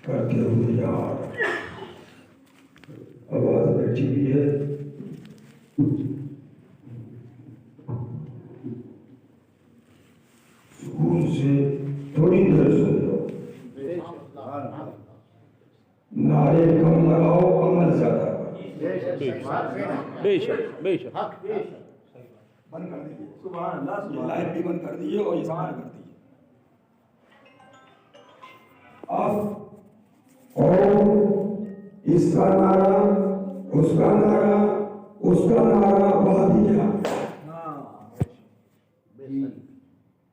करते हुए यार आवाज बैठी हुई है। सुकून से थोड़ी देर सो जाओ। नारे कम लगाओ, अमल ज्यादा करो। बेशक बेशक बंद कर दीजिए, ये लाइट भी बंद कर दीजिए और ये सब बंद कर दीजिए। अब और इसका नारा, उसका नारा, उसका नारा, वह भी क्या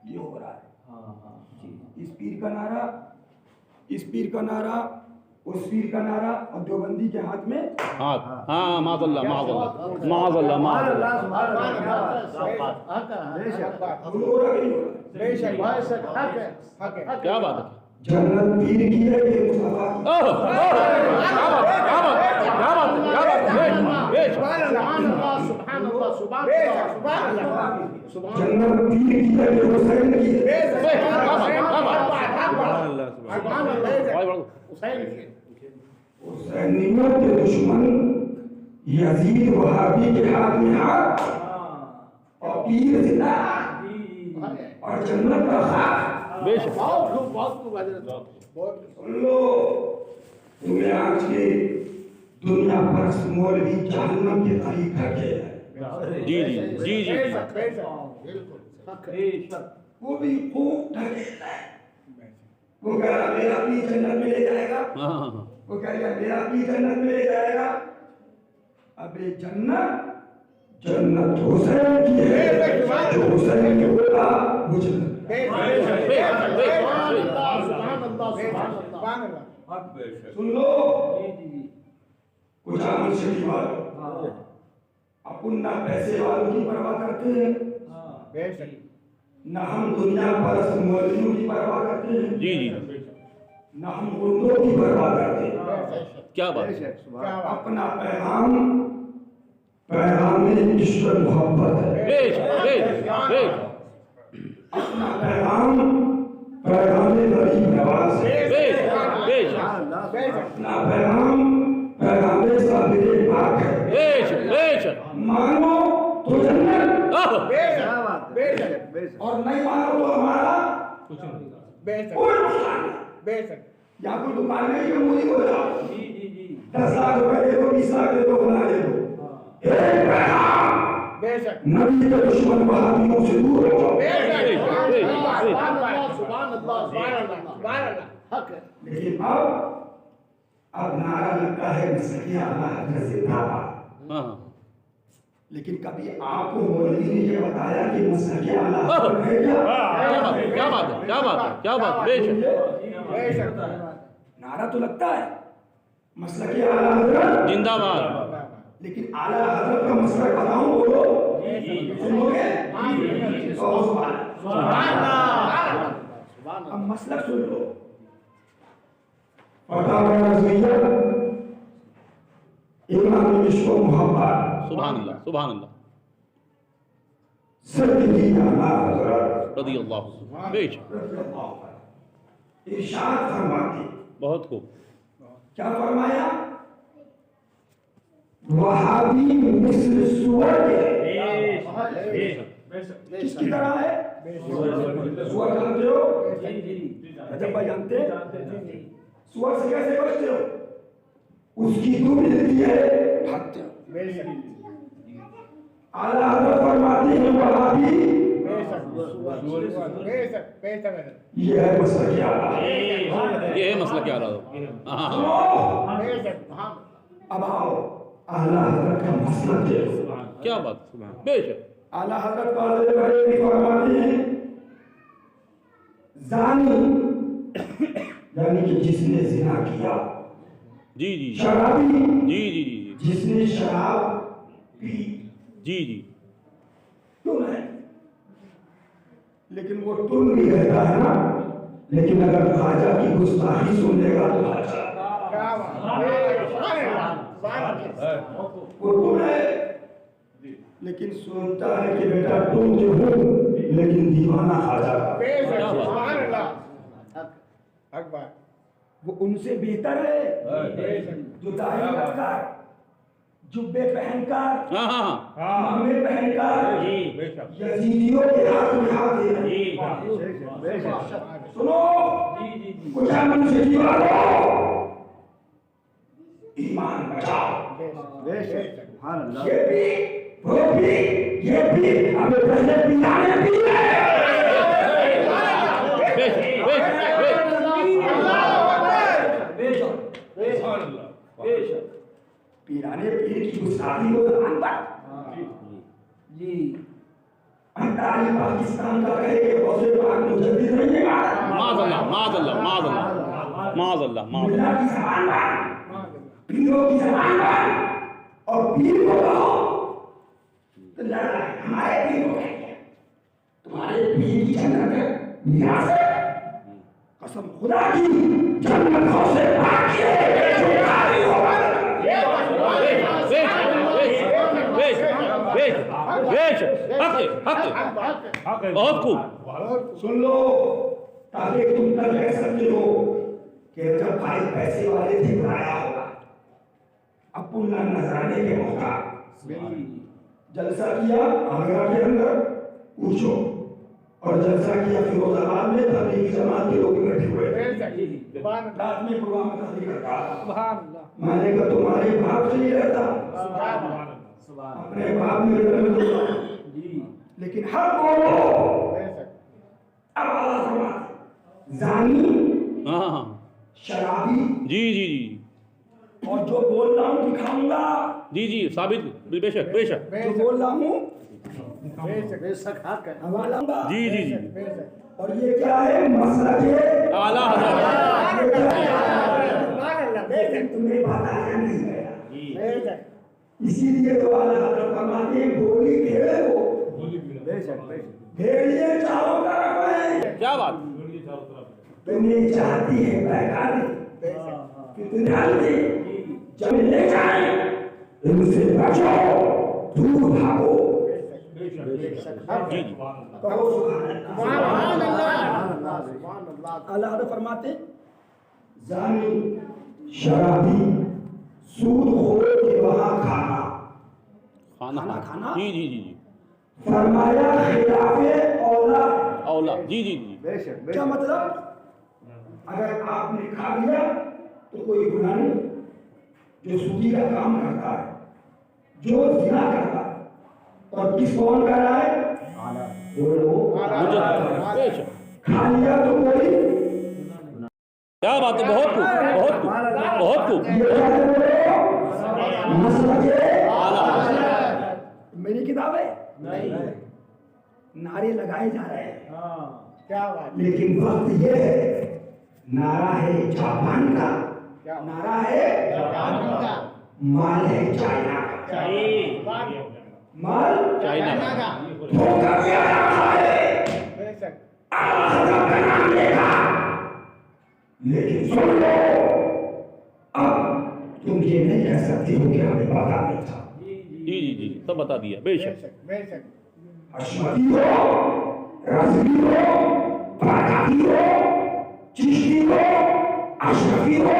ये हो रहा है। इस पीर का नारा, इस पीर का नारा, उस पीर का नारा, और देवबंदी के हाथ में हाथ। हाँ माज़अल्लाह माज़अल्लाह माज़अल्लाह माज़अल्लाह क्या बात है। जन्नत पीर की है कि मुस्तफा की? जन्नत पीर की है कि हुसैन की है? हुसैनियों के दुश्मन यजीद वहाबी के हाथ में हाथ और पीर जिंदा और जन्नत का खाक। सुन लो, तुम्हें आज के दुनिया परस्त मौलवी जहन्नम के करीब रखे हैं। जी जी जी जी वो भी खूब ढकेलता है। वो कह रहा मेरा पीर जन्नत में ले जाएगा, वो कह रहा मेरा पीर जन्नत में ले जाएगा। अबे जन्नत जन्नत हुसैन की है, जो हुसैन ने बोला वो जन्नत। सुन लो कुछ अमल शरीफ वालों, अपन ना पैसे वालों की परवाह करते हैं, ना हम दुनिया परस्त मौलवियों की परवाह करते हैं, जी जी ना हम गुंडों की परवाह करते हैं। क्या बात है। अपना पैगाम पैगाम इश्क मोहब्बत है। अपना पैगाम पैगाम गरीब नवाज है। अपना पैगाम पैगाम साबिर पाक है। मानो तो जन्नत, और नहीं मानो तो हमारा कोई नुकसान नहीं। या कोई दुकान नहीं है, मुझे को जाओ 10 लाख रुपए दे दो, 20 लाख दे दो, बना दे दो। एक पैगाम नबी के दुश्मन वहाबियों से दूर हो जाओ। लेकिन अब नारा लगता है मसकिया अल्लाह हज़रत जिंदाबाद। लेकिन कभी आपको मौलवी ने ये बताया कि मसकिया अल्लाह हज़रत है क्या? क्या बात है, क्या बात है, क्या बात है। बेशक नारा तो लगता है मसलके आला हज़रत जिंदाबाद, लेकिन आला हज़रत का मसलक बताऊं, बोलो सुनोगे? अब मसलक सुन लो। फतावा रज़विय्या इमाम इश्क व मोहब्बत, सुभान अल्लाह सुभान अल्लाह सद्दीक़ी आला हज़रत रज़ियल्लाहु बेशक इरशाद फरमाते, बहुत खूब। क्या फरमाया? वहाबी मिस्ल सुअर के, किसकी तरह है? सुअर जानते हो? जब भाई जानते हैं सुअर से कैसे बचते हो? उसकी दूर मिलती है, भागते हो। आला हज़रत फरमाते हैं वहाबी ये है मसला क्या? ये है मसला क्या रहा। अब आओ आला हज़रत का मसला क्या बात। बेशक आला हज़रत फरमाते हैं ज़ानी यानी कि जिसने ज़िना किया, जी जी शराबी जी जी जी जिसने शराब पी, जी जी क्यों है? लेकिन वो तुम भी रहता है ना। लेकिन अगर ख्वाजा की गुस्ताखी सुनेगा तो वो तुम है, लेकिन सुनता है कि बेटा तुम जो हो, लेकिन दीवाना ख्वाजा का। वो उनसे बेहतर है जो दाढ़ी रखकर, जुब्बे पहनकर, मामे पहनकर यजीदियों के हाथ में हाथ दे रहे हैं। सुनो कुछ मन से दीवारो, ईमान बचाओ। ये भी वो भी ये भी हमें पहले पिलाने भी है। पीराने पीर की गुस्ताखी हो जी। अंतारी पाकिस्तान का कहे कि गौसे पाक मुजद्दिद नहीं है। माज़अल्लाह माज़अल्लाह माज़अल्लाह माज़अल्लाह मुल्ला की ज़बान पर, पीरों की ज़बान पर, और पीर को कहो तो लड़ रहा है हमारे पीर को कहेंगे तुम्हारे पीर की जन्नत है मीरास है। कसम खुदा की जन्नत गौसे पाक की है। बहुत खूब। सुन लो ताकि तुम कल कह सकते हो कि जब भाई पैसे वाले थे बुलाया होगा। अब पुण्य नजराने के मौका जलसा किया आगरा के अंदर पूछो, और जलसा किया फिरोजाबाद में तबलीगी जमात के लोग बैठे हुए रात में प्रोग्राम करता। मैंने कहा तुम्हारे बाप से नहीं रहता, अपने बाप में लेकिन हर बोलो। अब आला फरमाते जानी शराबी जी जी जी और जो बोल रहा हूँ दिखाऊंगा जी जी साबित बेशक बेशक जो बोल रहा हूँ हवाला जी जी जी। और ये क्या है मसला के आला हज़रत तुम्हें पता है नहीं है, इसीलिए तो आला हज़रत फरमाते हैं गोली भेड़े हो भेड़िए चारों तरफ है। क्या बात। तुम्हें चाहती है बैगानी कि दुनियावी जब ले जाए इनसे बचो दूर भागो। कहो सुभान अल्लाह। अल्लाह फरमाते जानी शराबी सूदखोर के वहाँ खाना खाना जी जी जी जी फरमाया खिलाफे औला औला जी जी जी। क्या मतलब अगर आपने खा लिया तो कोई गुनाह नहीं। जो सूदी का काम करता है, जो जिना करता है, और किस कौन कर रहा है बोलो खा लिया तो कोई। क्या बात है। बहुत खूब बहुत खूब बहुत खूब। मेरी किताब है नारे लगाए जा रहे हैं क्या बात। लेकिन वक्त ये है नारा है जापान का, नारा है माल है चाइना का, माल चाइना का धोखा दिया है लेकिन सुन लो अब तुम ये नहीं कह सकते हो कि हमें पता नहीं था। जी जी जी सब बता दिया बेशक। अशमती हो, रज़वी हो, बरकाती हो, चिश्ती हो, अशरफी हो,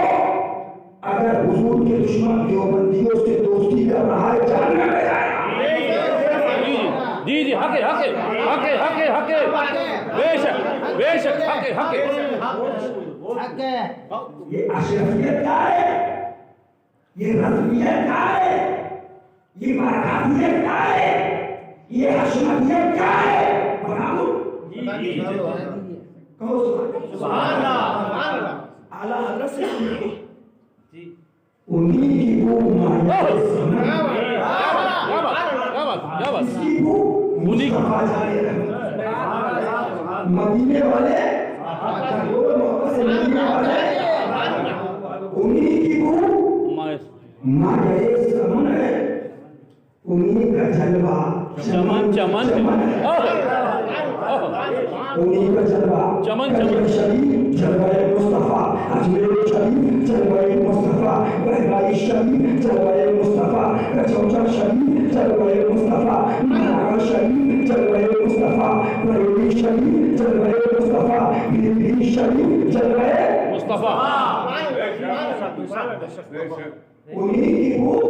अगर हुजूर के दुश्मन देवबंदियों से दोस्ती कर रहा है जानना में जाएगा। जी जी हके हके हके हके हके बेशक बेशक हके हके। ये अशरफियत क्या है, ये रज़वियत क्या है, ये बरकातियत क्या है, ये हशमतियत क्या है बताओ। कहो सुभान अल्लाह। आला हज़रत से उन्हीं की वो माया मदीने वाले उन्हीं की वो माया समन है, उन्हीं का जलवा चमन चमन उन्हीं का जलवा चमन चमन शरीफ जलवाए मुस्तफा, अजमेर शरीफ जलवाए मुस्तफा, बहराई शरीफ जलवाए मुस्तफा, कचौचा शरीफ जलवाए मुस्तफा, नागा शरीफ जलवाए मुस्तफा, बरेली शरीफ जलवाए मुस्तफा, पीरपीर शरीफ जलवाए मुस्तफा। मुस्तफा उन्हीं की भूख,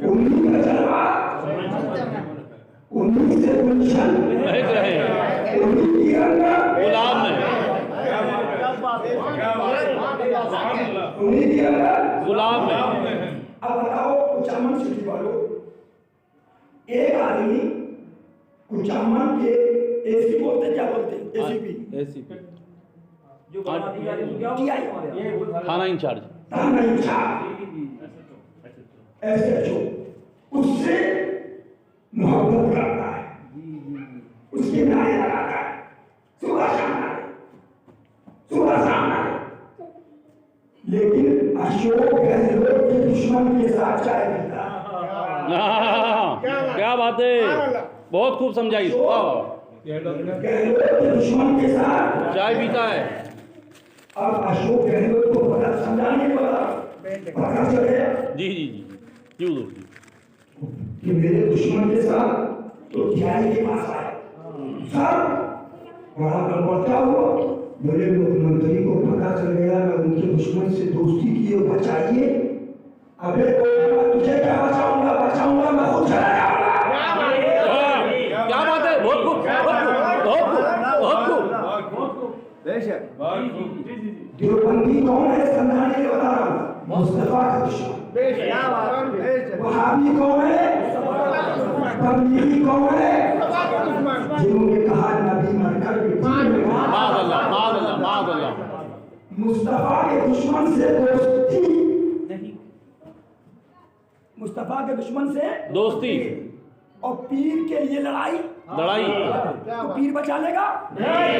उन्हीं का जलवा, उन्हीं से गुलशन महक रहे हैं, उन्हीं की रंगत गुलाब में, उन्हीं की रंगत गुलाब में। अब बताओ कुचामन सिटी वालों, एक आदमी कुचामन के एसी बोलते क्या बोलते एसीपी थाना इंचार्ज थाना इंचार्ज एसएचओ उससे मोहब्बत करता है, उसके नारे लगाता है, सुबह शाम नारे, सुबह शाम नारे। लेकिन अशोक गहलोत के दुश्मन के साथ चाय पीता है। क्या बात है, बहुत खूब समझाई। गहलोत के दुश्मन के साथ चाय पीता है। अब अशोक गहलोत को पता समझाने पड़ा, पता चले जी जी जी क्यों दो कि मेरे दुश्मन के साथ तो ध्यान के पास आए सर, बड़ा गड़बड़ता हुआ। मेरे मुख्यमंत्री को पता चल गया मैं उनके दुश्मन से दोस्ती किए, बचाइए। अबे तो मैं तुझे क्या बचाऊंगा, बचाऊंगा मैं खुद चला जाऊंगा। क्या बात है, बहुत खूब, बहुत खूब, बहुत खूब, बहुत खूब। देवबंदी कौन है समझाने के बता रहा हूँ, मुस्तफा का दुश्मन। वहाबी कौन है, तबलीगी कौन है, जिन्होंने कहा नबी मरकर भी माज़अल्लाह, माज़अल्लाह, माज़अल्लाह। मुस्तफा के दुश्मन से दोस्ती, मुस्तफा के दुश्मन से दोस्ती और पीर के लिए लड़ाई, लड़ाई तो पीर बचा लेगा नहीं,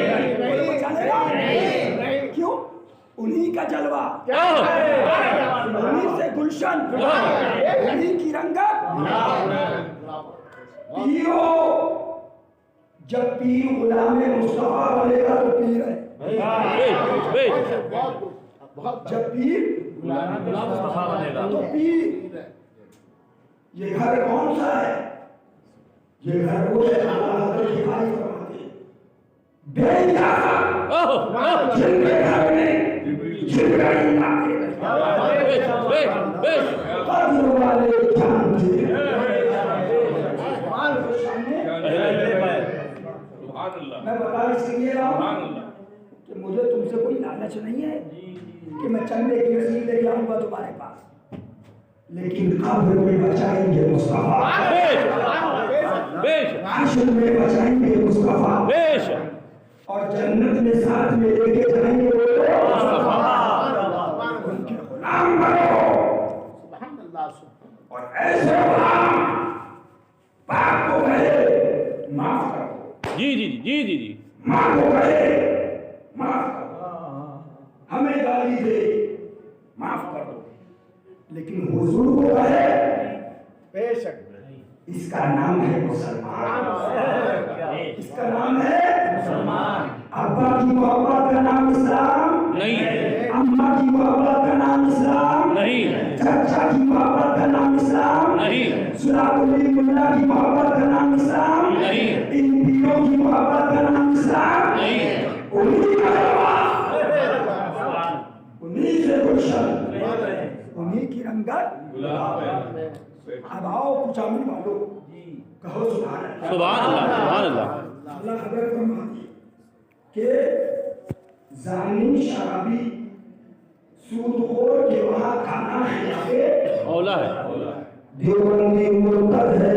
बचा लेगा नहीं। क्यों? उन्हीं का जलवा, उन्हीं से गुलशन, उन्हीं की रंगत। पीरो जब पीर गुलाम मुस्तफा बनेगा तो पीर है। जब पीर गुलाम मुस्तफा बनेगा तो पीर। ये घर कौन सा है? ये घर वो है दिखाई फरमाते जिनके घर में जिब्राइल आते कब्र वाले जानते मैं बता इसलिए रहा हूं कि मुझे तुमसे कोई लालच नहीं है कि मैं चंदे की रसीद लेके आऊंगा तुम्हारे पास, लेकिन कब्र में बचाएंगे मुस्तफा, हश्र में बचाएंगे मुस्तफा, और जन्नत में साथ में लेके जाएंगे वो उनके गुलाम बनो। और ऐसे गुलाम बाप को कहे माफ करो, जी जी जी जी जी, माँ को कहे माफ करो, हमें गाली दे माफ कर दो, लेकिन हुजूर को कहे बेशक इसका नाम है मुसलमान, इसका नाम है मुसलमान। अब्बा की मोहब्बत का नाम इस्लाम नहीं, अम्मा की मोहब्बत का नाम इस्लाम नहीं, चाचा की मोहब्बत का नाम इस्लाम नहीं, सुलाकुली मुल्ला की मोहब्बत का नाम इस्लाम नहीं, इन पीरों की मोहब्बत का नाम इस्लाम नहीं। उन्हीं का जलवा, उन्हीं से गुलशन, उन्हीं की रंगत। अब आओ कुचामन वालों, कहो सुभान अल्लाह, सुभान अल्लाह, सुभान अल्लाह। अल्लाह खबर फरमाती कि जालिम शराबी सूदखोर के वहाँ खाना है, औला है, देवबंदी मुर्तद है,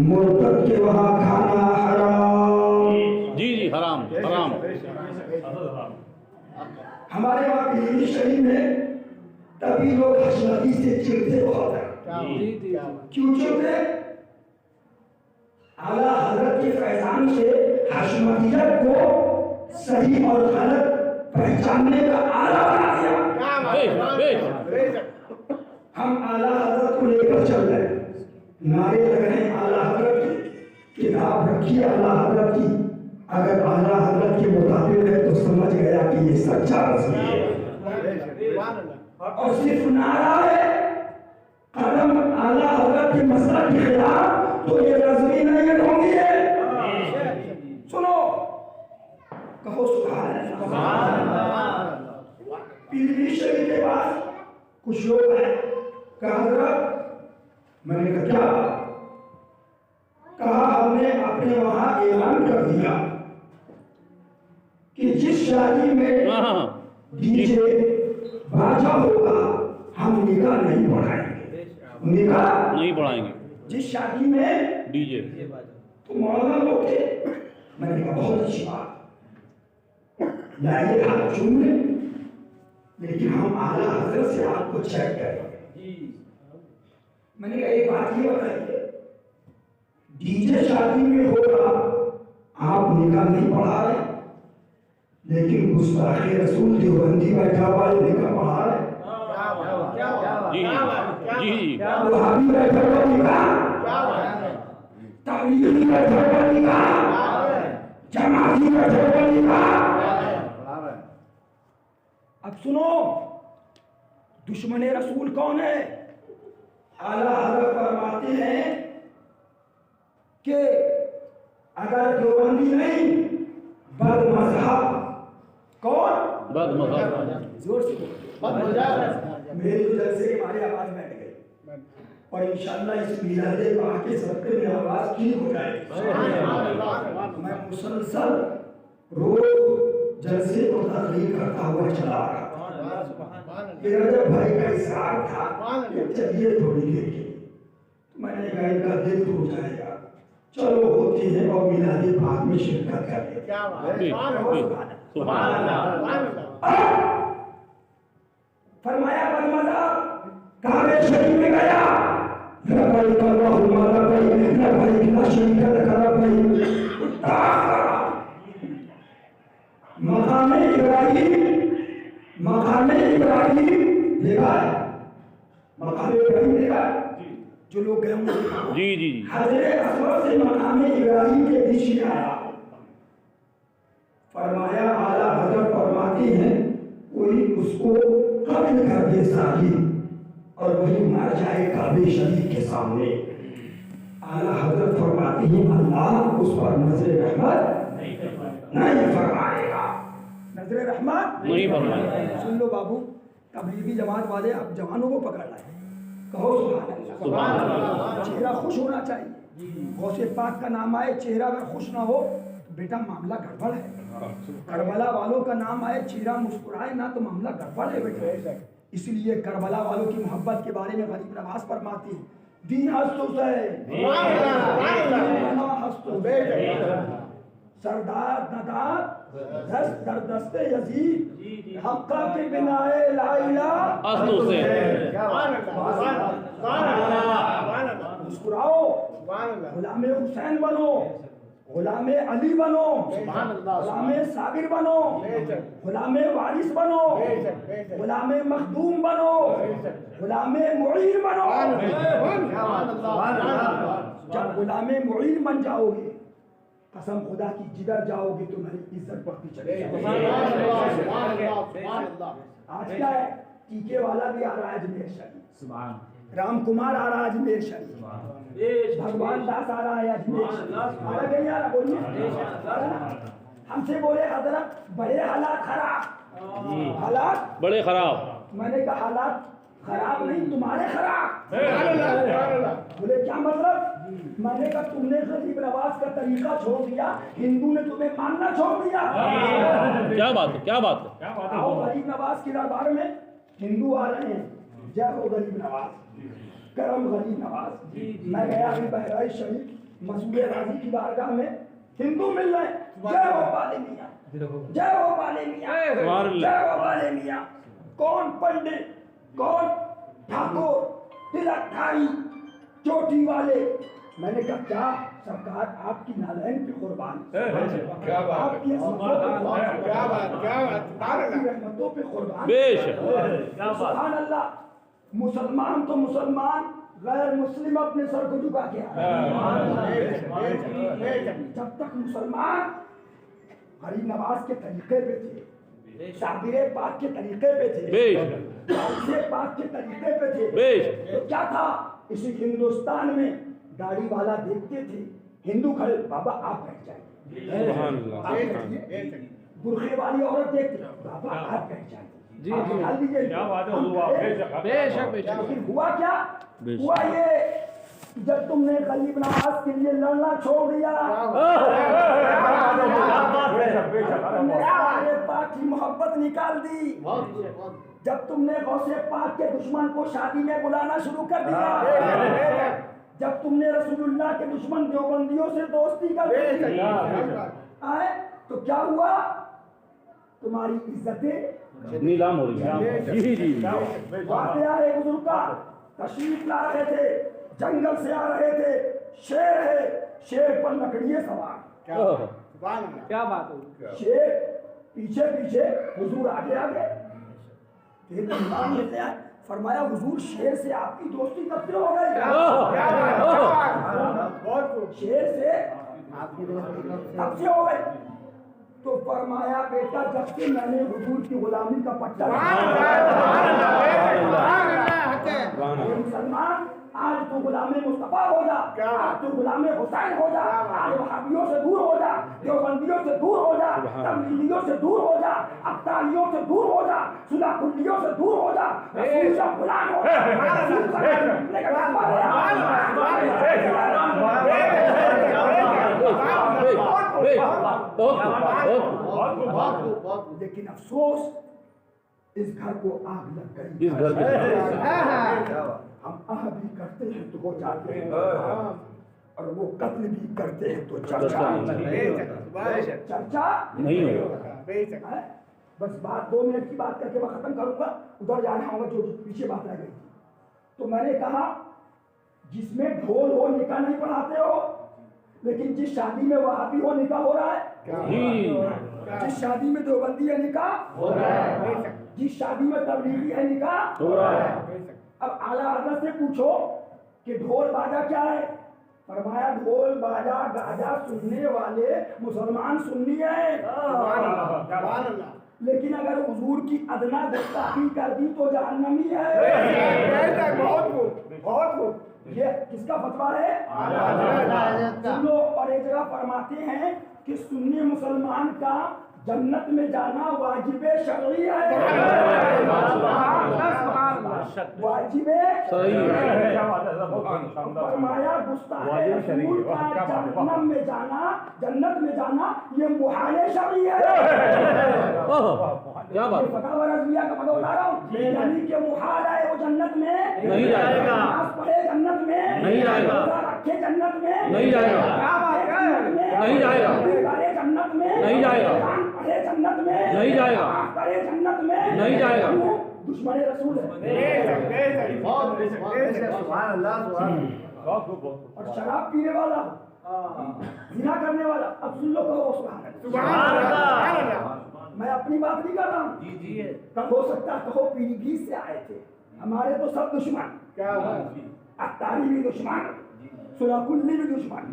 मुर्तद के वहाँ खाना हराम। जी जी हराम, हराम। हमारे वहाँ पीली शरीफ में तभी लोग हसनदी से चिढ़ते बहुत है। क्यों चिढ़ते? आला हजरत के फैजान से हशमतियत को सही और गलत पहचानने का आला बना दिया। हम आला हजरत को लेकर चल रहे हैं, नारे लग रहे हैं आला हजरत की, किताब रखी आला हजरत की। अगर आला हजरत के मुताबिक है तो समझ गया कि ये सच्चा रसूल है, और सिर्फ नारा है कदम आला हजरत के मसलक के खिलाफ तो ये रज़वी नहीं है, ढोंगी है। सुनो, कहो सुभान अल्लाह। पीली शरीर के पास कुछ लोग हैं, कहा हजरत, मैंने कहा क्या? कहा हमने अपने वहां ऐलान कर दिया कि जिस शादी में डीजे बाजा होगा हम निकाह नहीं पढ़ाएंगे, निकाह नहीं पढ़ाएंगे। जिस शादी में डीजे तो मौलाना लोग थे। मैंने कहा बहुत अच्छी बात, लाइए हाथ चूम लें, लेकिन हम आला हजरत से आपको चेक करेंगे। मैंने कहा एक बात ये बताइए, डीजे शादी में होगा आप निकाह नहीं पढ़ा रहे, लेकिन गुस्ताखे रसूल देवबंदी बैठा हुआ है निकाह पढ़ा रहे। जी वहाबी बैठा हुआ निकाह, तबलीगी बैठा हुआ निकाह, जमाती बैठा हुआ निकाह। अब सुनो, दुश्मन रसूल कौन है? आला हज़रत फरमाते हैं कि अगर देवबंदी नहीं बदमज़हब, कौन बदमज़हब, जोर से मेरे जलसे के मारे आवाज बैठ गई, और इंशाअल्लाह इस मिलादे पाक के सबके में आवाज ठीक हो जाएगी। मैं मुसलसल रोज जलसे को तकरीर करता हुआ चला रहा था। रजब भाई का इशारा था कि चलिए थोड़ी देर के लिए, तो मैंने कहा इनका दिल हो जाएगा, चलो होती है और मिलादे पाक में शिरकत कर लेते हैं। फरमाया बदमज़हब काबे शरीफ में गया, लबैक अल्लाहुम्मा लबैक लबैक ला शरीका लक लबैक, मकामे इब्राहिम देखा है, मकामे इब्राहिम देखा है, जो लोग गए होंगे। जी जी हज़रत असवद से मकामे इब्राहिम के बीच में आया, फरमाया आला हज़रत फरमाती हैं कोई उसको कत्ल कर दे साही और वही मर जाए काबे शरीफ के सामने। आला हज़रत फरमाती हैं अल्लाह उस पर नजर रहमत नहीं फरमाएगा, नजर रहमत नहीं फरमाएगा। सुन लो बाबू, तबलीगी जमात वाले अब जवानों को पकड़ लाए, कहो सुभान अल्लाह। चेहरा खुश होना चाहिए, गौसे पाक का नाम आए चेहरा अगर खुश ना हो तो बेटा मामला गड़बड़ है। करबला वालों का नाम आए चेहरा मुस्कुराए ना तो मामला गड़बड़ है बेटा। इसलिए करबला वालों की मोहब्बत के बारे में गरीब नवाज फरमाती है, दीन हस्तुस है सरदार नदात दस्त दर दस्ते यजीद हक्का के बिनाए ला इलाहा हस्तुस है। मुस्कुराओ, गुलाम हुसैन बनो, गुलाम अली बनो, गुलाम साबिर बनो, गुलाम वारिस बनो, गुलाम मखदूम बनो, गुलाम मुईन बनो। जब गुलाम मुईन बन जाओगे कसम खुदा की जिधर जाओगे तुम्हारी इज्जत बढ़ती चलेगी। आज क्या है, टीके वाला भी आ रहा है अजमेर शरीफ, राम कुमार आ रहा है अजमेर शरीफ, भगवान दास आ रहा है अजमेर शरीफ, आ रहा नहीं आ रहा बोलिए। हमसे बोले हजरत बड़े हालात खराब, हालात बड़े खराब। मैंने कहा हालात खराब नहीं तुम्हारे खराब। बोले क्या मतलब? मैंने कहा तुमने गरीब नवाज का तरीका छोड़ दिया, हिंदू ने तुम्हें मानना छोड़ दिया। क्या बात है, क्या बात है। आओ गरीब नवाज के दरबार में हिंदू आ रहे हैं, जय हो गरीब नवाज, करम गरीब नवाज। मैं गया अभी बहराइच शरीफ मसूद राजी की बारगाह में, हिंदू मिल रहे, जय हो बाले मियां, जय हो बाले मियां, जय हो बाले मियां। कौन पंडित, कौन ठाकुर, तिलकधारी, चोटी वाले। मैंने कहा क्या सरकार आपकी नालैन पे कुर्बान, आपकी रहमतों पे कुर्बान। सुभान अल्लाह। मुसलमान तो मुसलमान, गैर मुस्लिम अपने सर को झुका के जब तक मुसलमान गरीब नवाज के तरीके पे थे, साबिरे पाक के तरीके पे थे, पाक के तरीके पे थे, तो क्या था, इसी हिंदुस्तान में गाड़ी वाला देखते थे, हिंदू खड़े, बाबा आप बैठ जाइए, बुरखे वाली औरत देखते, बाबा आप बैठ जाइए, जी आप जी निकाल दीजिए। क्या बात है हुजूर, वाह, बेशक बेशक बेशक। लेकिन हुआ क्या? बेशक। हुआ ये कि जब तुमने गरीब नवाज के लिए लड़ना छोड़ दिया, तुमने सारे पाक की मोहब्बत निकाल दी, जब तुमने गौसे पाक के दुश्मन को शादी में बुलाना शुरू कर दिया, जब तुमने रसूलुल्लाह के दुश्मन देवबंदियों से दोस्ती कर दी, आए तो क्या हुआ? तुम्हारी इज्जतें नीलाम हो रही है। जी जी आते आए बुजुर्ग का तशरीफ ला रहे थे, जंगल से आ रहे थे, शेर है, शेर पर लकड़ियां सवार, क्या बात है। शेर पीछे पीछे, हुजूर आगे आगे। एक इमाम मिलते हैं, फरमाया हुजूर शेर से आपकी दोस्ती कब से हो गई? शेर से कब से हो गई? तो फरमाया बेटा जब से मैंने हुजूर की गुलामी का पट्टा मुसलमान, आज तो गुलामे मुस्तफा हो जा, आज तो गुलामे हुसैन हो जा, आज वहाबियों से दूर हो जा, देवबंदियों से दूर हो जा, तबलीगियों से दूर हो जा, अब्तालियों से दूर हो जा, सुन्नतुल्लियों से दूर हो जा, रसूल का गुलाम हो जा। लेकिन अफसोस इस घर को आग लग गई। इस घर में हम आह भी करते हैं तो हो जाते हैं, और वो कत्ल भी करते हैं तो चर्चा नहीं होगा। है। बस बात 2 मिनट की बात करके मैं खत्म करूंगा, उधर जाना होगा जो पीछे बात रह गई। तो मैंने कहा जिसमें ढोल हो निकाह नहीं पढ़ाते हो, लेकिन जिस शादी में वहाबी हो निकाह हो रहा है, जिस शादी में देवबंदी है निकाह हो रहा है, जिस शादी में तबलीगी है निकाह हो रहा है। अब आला हज़रत से पूछो कि ढोल बाजा क्या है? फरमाया ढोल बाजा गाजा सुनने वाले मुसलमान सुन्नी है, लेकिन अगर हुजूर की अदना गुस्ताखी कर दी तो जहन्नमी है। बहुत ये किसका फतवा है? सुन लो। और एक जगह फरमाते हैं कि सुन्नी मुसलमान का जन्नत में जाना वाजिबे शरई है, वाजिबे सही है। फरमाया गुस्ताखे रसूल का जहन्नम में जाना, जन्नत में जाना ये मुहाले शरई है। क्या बात। ये फतवा रज़विया का मतलब बता रहा हूँ, यानी कि मुहाल है वो जन्नत में नहीं जाएगा, नमाज पढ़े जन्नत में नहीं जाएगा, रोज़ा रखे जन्नत में नहीं जाएगा, नहीं जाएगा, जन्नत में नहीं जाएगा, पढ़े जन्नत में नहीं जाएगा, पढ़े जन्नत में नहीं जाएगा। दुश्मन रसूल है। और शराब पीने वाला, जिना करने वाला, अब सुन लो, कहो सुभान अल्लाह। मैं अपनी बात नहीं कर रहा हूँ, कब हो सकता कहो पीलीभीत से आए थे, हमारे तो सब दुश्मन, अत्तारी भी दुश्मन, सुलाकुल्ली भी दुश्मन,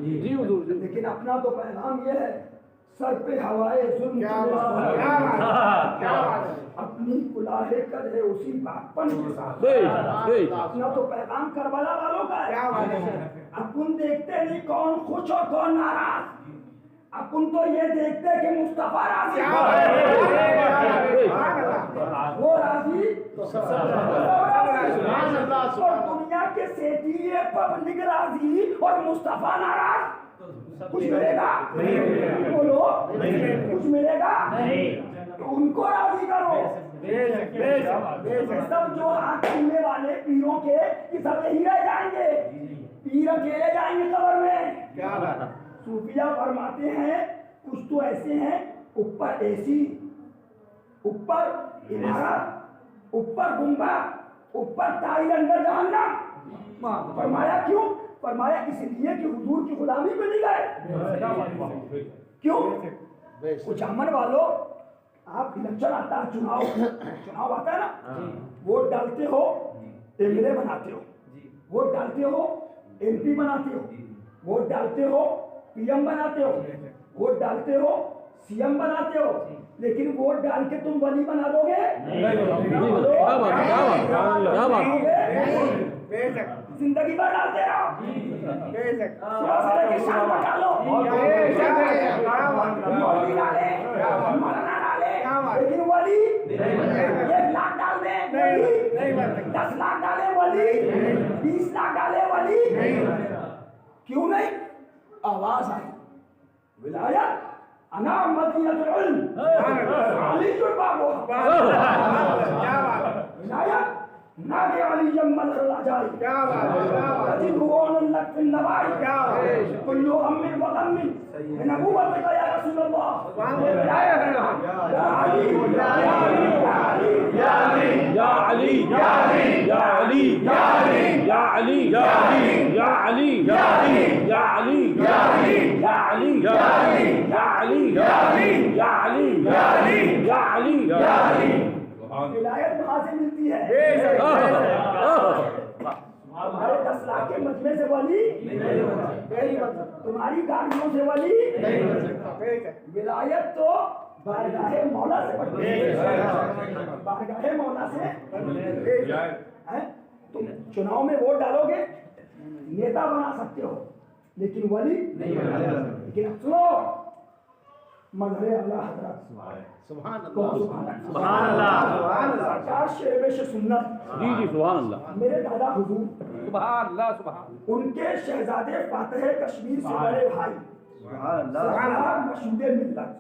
लेकिन अपना तो पैगाम ये है, सर पे हवाए जुल्म अपनी कुलाहे कर है उसी बागपन के साथ। अपना तो पैगाम करबला वालों का है। अपन देखते नहीं कौन खुश और कौन नाराज, अपन तो ये देखते कि मुस्तफा राजी, वो राजी और दुनिया के सेठी पब्लिक राजी और मुस्तफा नाराज। कुछ मिलेगा? बोलो, कुछ मिलेगा? तो उनको राजी करो। सब जो हाथ छूने वाले पीरों के, कि सब यही रह जाएंगे, पीर अकेले जाएंगे कब्र में। सूफिया फरमाते हैं कुछ तो ऐसे हैं, ऊपर एसी, ऊपर इमारत, ऊपर गुंबद, ऊपर टाइल, अंदर जहन्नम। फरमाया क्यों? फरमाया इसलिए कि हुजूर की गुलामी में नहीं गए। क्यों? कुछ अमन वालों, आप इलेक्शन आता है, चुनाव आता है ना, वोट डालते हो, एमएलए बनाते हो, वोट डालते हो, एमपी बनाते हो, वोट डालते हो, पीएम बनाते हो, वोट डालते हो, सीएम बनाते हो, लेकिन वोट डाल के तुम वली बना दोगे? जिंदगी भर डालते रहो, के साथ डालो, मौलवी डाले, मौलाना डाले, लेकिन वली एक 10 लाख डाले वली, 20 लाख डाले वली, क्यों नहीं? आवाज आई विलायत अना मदीनतुल इल्म अली जो बाबू विलायत ना के अली जम्मल राजाई क्या बात है हुवन लक फिन नवाई क्या कुल्लु अम्मिन व गम्मिन नबुवत का या रसूल अल्लाह विलायत या अली या अली या अली या अली या अली या अली या अली या अली या अली या अली या अली या अली या अली या अली या अली या अली या अली या अली विलायत कहाँ से मिलती है? हमारे 10 लाख के मजमे से वली, तुम्हारी गाड़ियों से वली, विलायत तो बारगाहे मौला से बढ़ती है, बारगाहे मौला से है। तुम चुनाव में वोट डालोगे, नेता बना सकते हो, लेकिन वली नहीं बना सकते। लेकिन सुनो, मजहर अल्लाह हज़रत सुभान अल्लाह सरकार शेरवे से सुन्नत जी सुभान अल्लाह मेरे दादा हुजूर सुभान अल्लाह सुभान उनके शहजादे फातह कश्मीर से बड़े भाई सुभान अल्लाह मशहूर मिल्लत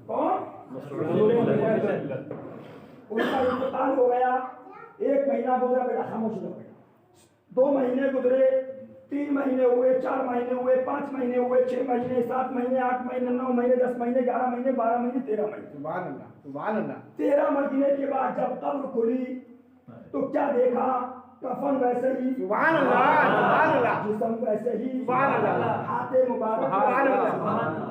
कौन उनका इंतकाल हो गया। 1 महीना गुजरा, बेटा खामोश हो गया। 2 महीने गुजरे, 3 महीने हुए, 4 महीने हुए, 5 महीने हुए, 6 महीने, 7 महीने, 8 महीने, 9 महीने, 10 महीने, 11 महीने, 12 महीने, 13 महीने। सुभान अल्लाह सुभान अल्लाह। 13 महीने के बाद जब कब्र खुली तो क्या देखा? कफन वैसे ही, सुभान अल्लाह सुभान अल्लाह, जिस्म वैसे ही, सुभान अल्लाह, हाथे मुबारक सुभान वैसे ही, अल्लाह,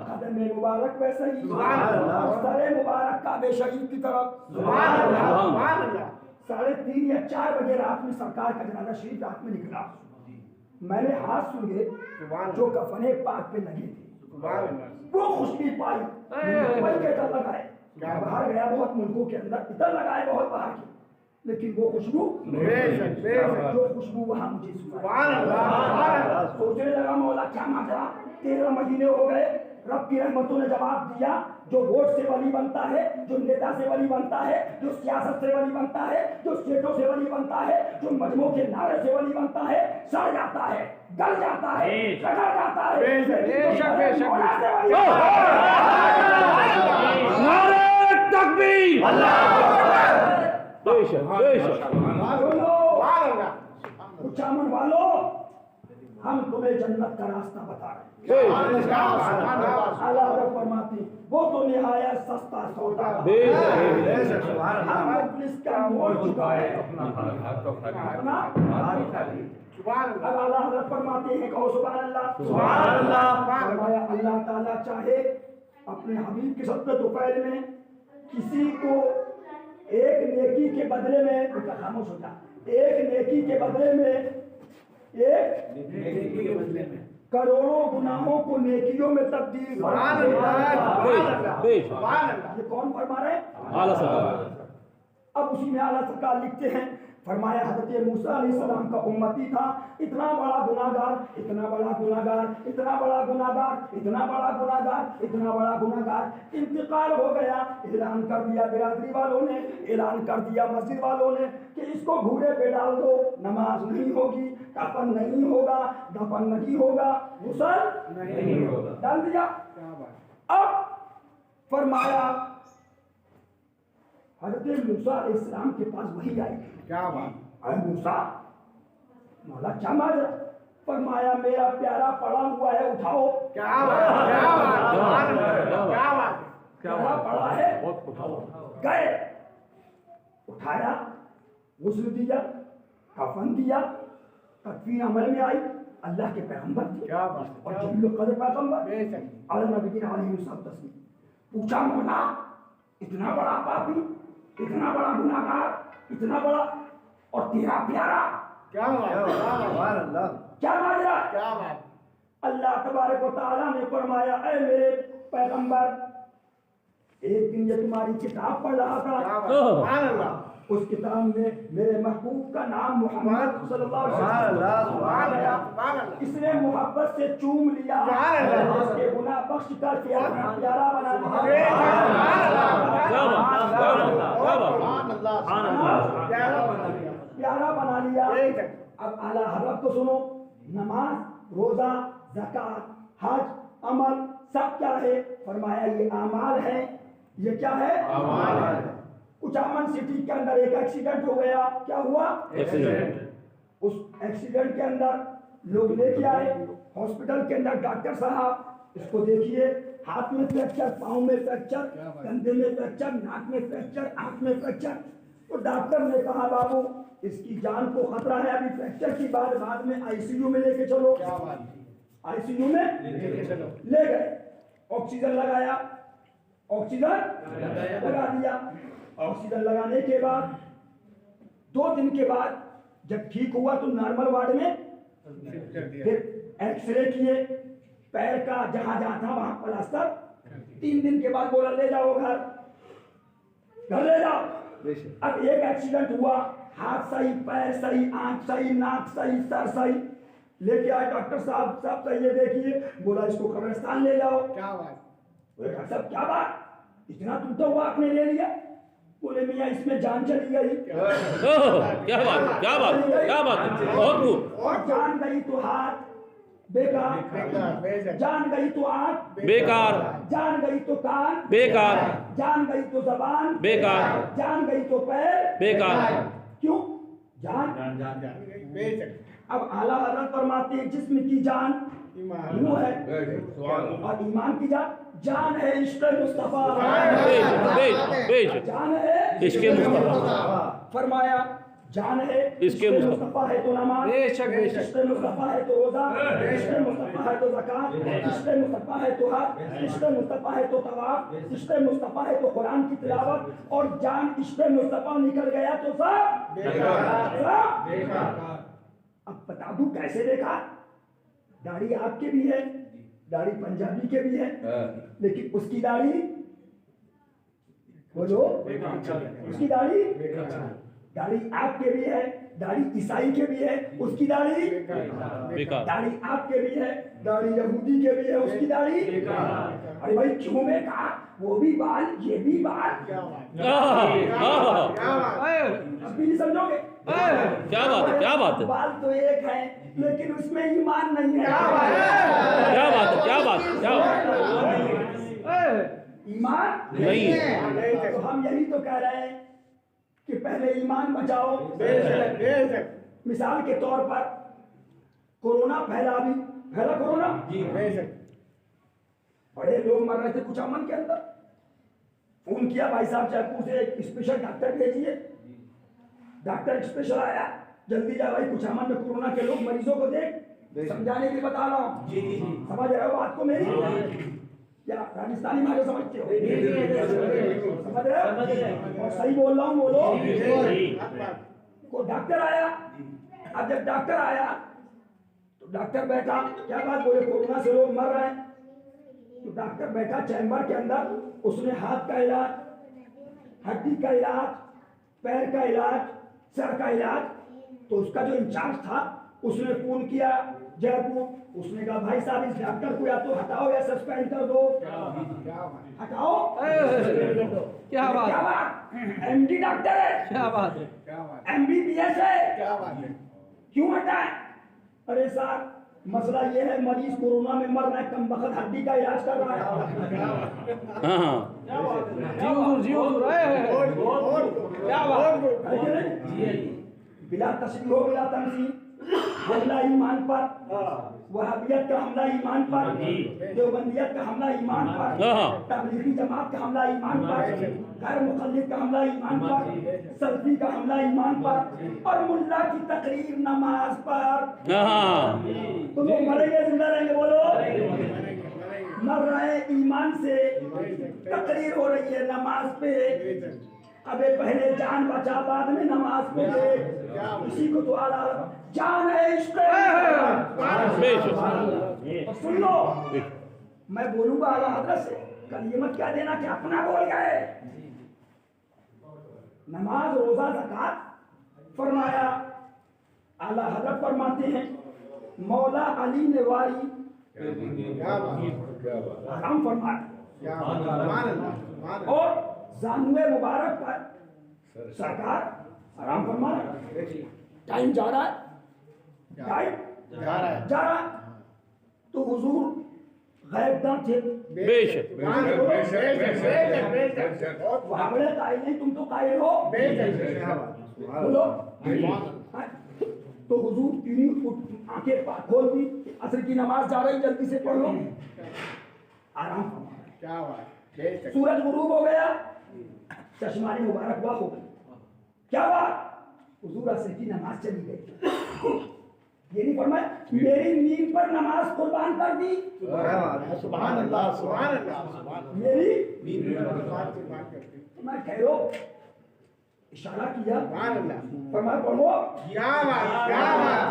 कदम मुबारक वैसे ही, सुभान अल्लाह, सरे मुबारक काबे शरीफ की तरफ, सुभान अल्लाह सुभान अल्लाह। 3:30 या 4 बजे रात में सरकार का जनाजा शरीफ रात में निकला। मैंने हाथ सूंघे जो कफने पाक पे लगे थे, वो खुशबू पाई, मुंबई के इधर लगाए, बाहर गया बहुत मुल्कों के अंदर, इधर लगाए बहुत बाहर के, लेकिन वो खुशबू जो खुशबू वहां मुझे सोचने लगा मौला क्या माजरा। 13 महीने हो गए, रब की रहमतों ने जवाब दिया। जो वोट से वली बनता है, जो नेता से वली बनता है, जो सियासत से वली बनता है, जो स्टेटों से वली बनता है, जो मजमों के नारे से वली बनता है, सड़ जाता है, गल जाता है, रगड़ जाता है। मौला से वली नारे तकबीर बेशक बेशक चामन वालों, हम तुम्हें जन्नत का रास्ता बता रहे हैं। अल्लाह रब फरमाती वो तो निहायत सस्ता सौदा हम पुलिस का मोल चुकाए अपना। अब अल्लाह रब फरमाते हैं, कहो सुभान अल्लाह सुभान अल्लाह। फरमाया अल्लाह ताला चाहे अपने हबीब की सत्तर तुफैल में किसी को एक नेकी के बदले में, खामोश हो जा, एक नेकी के बदले में, एक करोड़ों गुनाहों को नेकियों में तब्दील। ये कौन फरमा रहे? आला सरकार। अब उसी में आला सरकार लिखते हैं, फरमाया हज़रत मूसा अलैहिस्सलाम का उम्मती था, इतना बड़ा गुनाहगार, इतना बड़ा गुनाहगार, इतना बड़ा गुनाहगार, इतना बड़ा गुनाहगार, इतना बड़ा गुनाहगार, इंतकाल हो गया। ऐलान कर दिया बिरादरी वालों ने, ऐलान कर दिया मस्जिद वालों ने कि इसको घूरे पे डाल दो, नमाज नहीं होगी, कफन नहीं होगा, दफन नहीं होगा, गुस्ल नहीं होगा, डाल दिया। अब फरमाया हज़रत मूसा अलैहिस्सलाम के पास वही आई। क्या बात? अरे मूसा, मौला क्या माजरा? फरमाया मेरा प्यारा पड़ा हुआ है, उठाओ। क्या बात? क्या बात? क्या बात? प्यारा पड़ा है, गए, उठाया, गुस्ल दिया, कफन दिया, तकफीन अमल में आई, अल्लाह के पैगंबर थे। क्या बात? और जलील क़द्र पैगंबर और नबी अलैहि पूछा, मौला इतना बड़ा पापी, इतना बड़ा गुनाहगार, इतना बड़ा और तेरा प्यारा, क्या बात? क्या माजरा? क्या बात? अल्लाह तबारक व तआला ने फरमाया, ऐ मेरे पैगंबर, एक दिन ये तुम्हारी किताब पढ़ रहा था, उस किताब में मेरे महबूब का नाम मोहम्मद सल्लल्लाहु अलैहि वसल्लम, इसने मोहब्बत से चूम लिया, इसके गुनाह बख्श कर प्यारा बना प्यारा बना लिया। अब आला हज़रत को सुनो, नमाज, रोजा, ज़कात, हज, अमल सब क्या है? फरमाया ये आमाल है। ये क्या है? आमाल है। कुछ अमन सिटी के अंदर एक एक्सीडेंट हो गया। क्या हुआ? एक्सीडेंट। उस एक्सीडेंट के अंदर लोग लेके आए हॉस्पिटल के अंदर, डॉक्टर साहब इसको देखिए, हाथ में फ्रैक्चर, पाँव में फ्रैक्चर, कंधे में फ्रैक्चर, नाक में फ्रैक्चर, आंख में फ्रैक्चर। तो डॉक्टर ने कहा बाबू इसकी जान को खतरा है, अभी फ्रैक्चर की बाद में आईसीयू में लेके चलो। आईसीयू में ले गए, ऑक्सीजन लगाया, ऑक्सीजन लगा दिया। ऑक्सीजन लगाने के बाद 2 दिन के बाद जब ठीक हुआ तो नॉर्मल वार्ड में फिर एक्सरे किए, पैर का जहां था वहां प्लास्टर। 3 दिन के बाद बोला ले जाओ घर ले जाओ। अब एक एक्सीडेंट हुआ, हाथ सही, पैर सही, आंख सही, नाक सही, सर सही, लेके आए डॉक्टर साहब, सब सही है देखिए। बोला इसको कब्रिस्तान ले जाओ। क्या बात? बोले डॉक्टर साहब क्या बात, इतना टूटा हुआ आपने ले लिया? बोले मियाँ इसमें जान चली गई। क्या बात, क्या बात, क्या बात, बहुत खूब। और जान गई तो हाथ बेकार, जान गई तो आंख बेकार, जान गई तो कान बेकार, जान गई तो जबान बेकार, जान गई तो पैर बेकार। क्यों? जान अब आला हज़रत फरमाते हैं जिस्म की जान रूह है और ईमान की जान है इश्क़ मुस्तफ़ा। जान है इश्क़ मुस्तफ़ा। फरमाया जान है इश्क़ मुस्तफ़ा है तो नमाज, इश्क़ मुस्तफ़ा है तो रोज़ा, इश्क़ मुस्तफ़ा है तो ज़कात, इश्क़ मुस्तफ़ा है तो हज, इश्क़ मुस्तफ़ा है तो तवाफ़, इश्क़ मुस्तफ़ा है तो कुरान की तिलावत। और जान इश्क़ मुस्तफ़ा निकल गया तो सब बेकार। अब बता दूं कैसे देखा? दाढ़ी आपके भी है, दाढ़ी पंजाबी के भी है, लेकिन उसकी दाढ़ी बोलो, उसकी दाढ़ी आपके भी है, दाढ़ी ईसाई के भी है, उसकी दाढ़ी बेकार। दाढ़ी आपके भी है, दाढ़ी यहूदी के भी है, उसकी दाढ़ी अरे भाई क्यों बेकार? वो भी बाल, ये भी बाल। अभी नहीं समझोगे? क्या बात है, क्या बात है, बाल तो एक है लेकिन उसमें ईमान नहीं है। क्या बात है, क्या बात है, क्या बात है, ईमान नहीं है। तो हम यही तो कह रहे हैं कि पहले ईमान बचाओ। मिसाल के तौर पर कोरोना फैला कोरोना, बड़े लोग मर रहे थे कुछ अमन के अंदर। फोन किया भाई साहब जयपुर से एक स्पेशल डॉक्टर भेजिए। डॉक्टर स्पेशल आया, जल्दी जा भाई कुछ अमन में कोरोना के लोग मरीजों को देख। समझाने के लिए बता रहा हूँ, समझ रहे हो बात को मेरी? क्या राजस्थानी मारे समझते हो? समझ रहे हो? और सही बोल रहा हूँ, बोलो। को डॉक्टर आया। अब जब डॉक्टर आया तो डॉक्टर बैठा, क्या बात? बोले कोरोना से लोग मर रहे हैं। तो डॉक्टर बैठा चैम्बर के अंदर, उसने हाथ का इलाज, हड्डी का इलाज, पैर का इलाज, सर का इलाज। तो उसका जो इंचार्ज था उसने फोन किया जयपुर, उसने कहा भाई साहब इस डॉक्टर को या तो हटाओ या सस्पेंड कर दो। हटाओ? क्या बात? एमडी डॉक्टर है, क्या बात है, एमबीबीएस है, क्या बात है। क्यों हटाए? अरे साहब मसला ये है मरीज कोरोना में मर रहा है, कम वक्त हड्डी का इलाज कर रहा है। जी हुजूर क्या बात है? बिला तशरीह हो, बिला तमसीह, हमला ईमान पर, वहाबियत का हमला ईमान पर, देवबंदियत का हमला ईमान पर, तबलीगी जमात का हमला ईमान पर, गैर मुक़ल्लिद का हमला ईमान पर, सल्फी का हमला ईमान पर, और मुल्ला की तकरीर नमाज पर। तो लोग मरेंगे जिंदा रहेंगे? बोलो। मर रहे ईमान से, तकरीर हो रही है नमाज पे। अबे पहले जान बचा बाद में नमाज पे दे। इसी को तो आला जान है इश्क़। सुन लो, मैं बोलूंगा आला हज़रत से, कल ये मत क्या देना कि अपना बोल गए। नमाज, रोजा, ज़कात फरमाया। आला हज़रत फरमाते हैं मौला अली ने वारी आराम फरमाया और जानुए मुबारक पर सरकार आराम फरमाया। टाइम जा रहा है, टाइम जा रहा है, तो हुजूर गैबदां थे। बेशक बड़े कायल नहीं, तुम तो कायल हो। बोलो। तो हुजूर की आंखें खोल दी, असर की नमाज जा रही, जल्दी से पढ़ लो। आराम फरमाया। सूरज गुरूब हो गया, चश्मानी मुबारक वाह हो गई। क्या बात? हुजूर असर की नमाज चली गई। ये नहीं फरमाया मेरी नींद पर नमाज कुर्बान कर दी। सुभान अल्लाह, सुभान अल्लाह। मेरी नींद पर नमाज कुर्बान कर दी। मैं कह रो इशारा किया, फरमाया पढ़ो। क्या बात, क्या बात।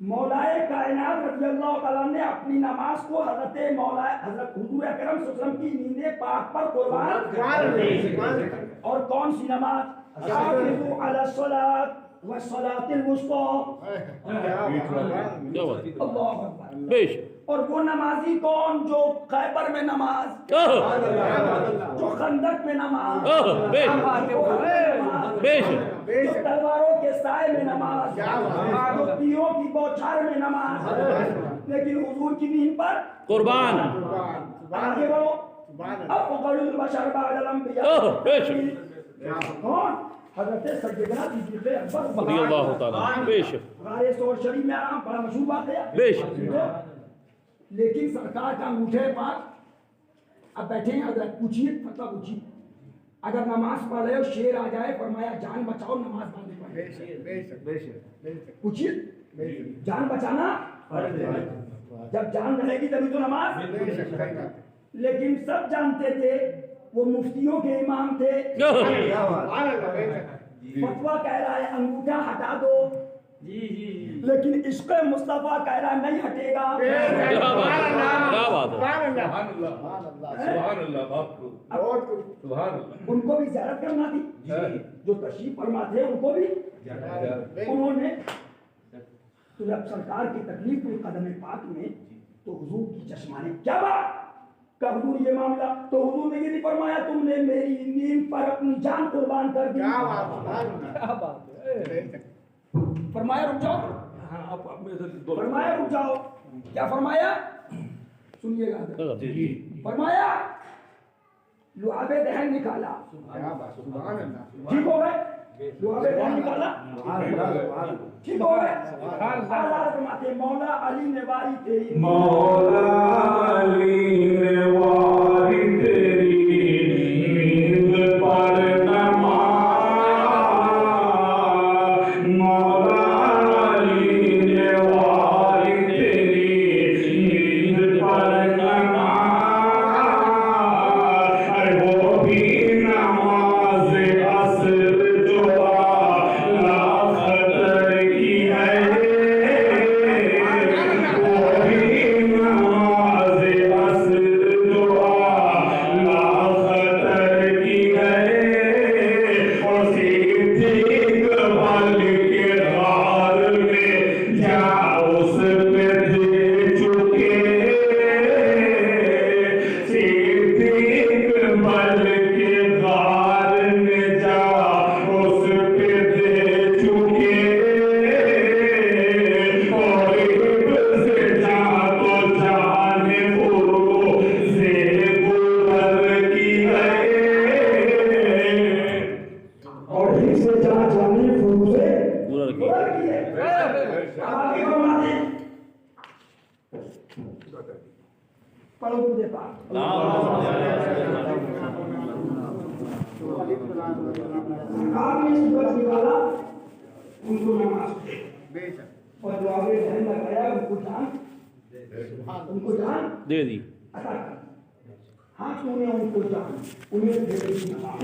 मौलाए कायनात रज़ियल्लाहु ताला ने अपनी नमाज को हजरत हुजूर अकरम सल्लल्लाहु अलैहि वसल्लम की नींदे पाक पर कुर्बान। और कौन सी नमाज? हाफ़िज़ू अला सलात व सलातिल वुस्ता। अल्लाहु अकबर। बेशक। और वो नमाजी कौन जो खैबर में नमाज, जो खंदक में नमाज, जो तलवारों के साए में नमाज, जो तीरों की बौछार में नमाज, लेकिन हुजूर की नींद पर कुर्बान। आगे बढ़ो। अब फ़क़रुल बशर बअदल अंबिया कौन? हज़रत सैयदना सिद्दीक़ अकबर रज़ियल्लाहु ताला। बेशक। गारे सौर शरीफ में आराम, बड़ा मशहूर बात है। बेशक। लेकिन सरकार का अंगूठे पाक। अब बैठे हैं हजरत, पूछिए, फतवा पूछिए। अगर नमाज पढ़ रहे हो, शेर आ जाए, फरमाया जान बचाओ, नमाज बांधे पढ़े। पूछिए, जान बचाना, जब जान रहेगी तभी तो नमाज। लेकिन सब जानते थे वो मुफ्तियों के इमाम थे। फतवा कह रहा है अंगूठा हटा दो, लेकिन इश्क़ मुस्तफा कह रहा नहीं हटेगा। उनको भी ज़ियारत करना थी, जो तशरीफ फरमा थे उनको भी उन्होंने। तो जब सरकार की तकलीफ हुई कदम पाक में, तो हुजूर की चश्माने क्या बात का हुजूर ये मामला, तो हुजूर ने ये नहीं फरमाया तुमने मेरी नींद पर अपनी जान कुर्बान कर दी। फरमाया रुक जाओ, फरमाया रुक जाओ। क्या फरमाया? सुनिएगा, फरमाया लुआबे दहन निकाला। ठीक हो गए? लुआबे दहन निकाला, ठीक हो गए? फरमाते मौला अली ने वारी तेरी, मौला अली ने वारी तेरी नींद पर पढ़ो मुझे पाक। सरकार ने सूरज निकाला, उनको नमाज और दुआवे ध्यान लगाया, उनको जान दे दी। हाथ उन्हें उनको जान, उन्हें दे दी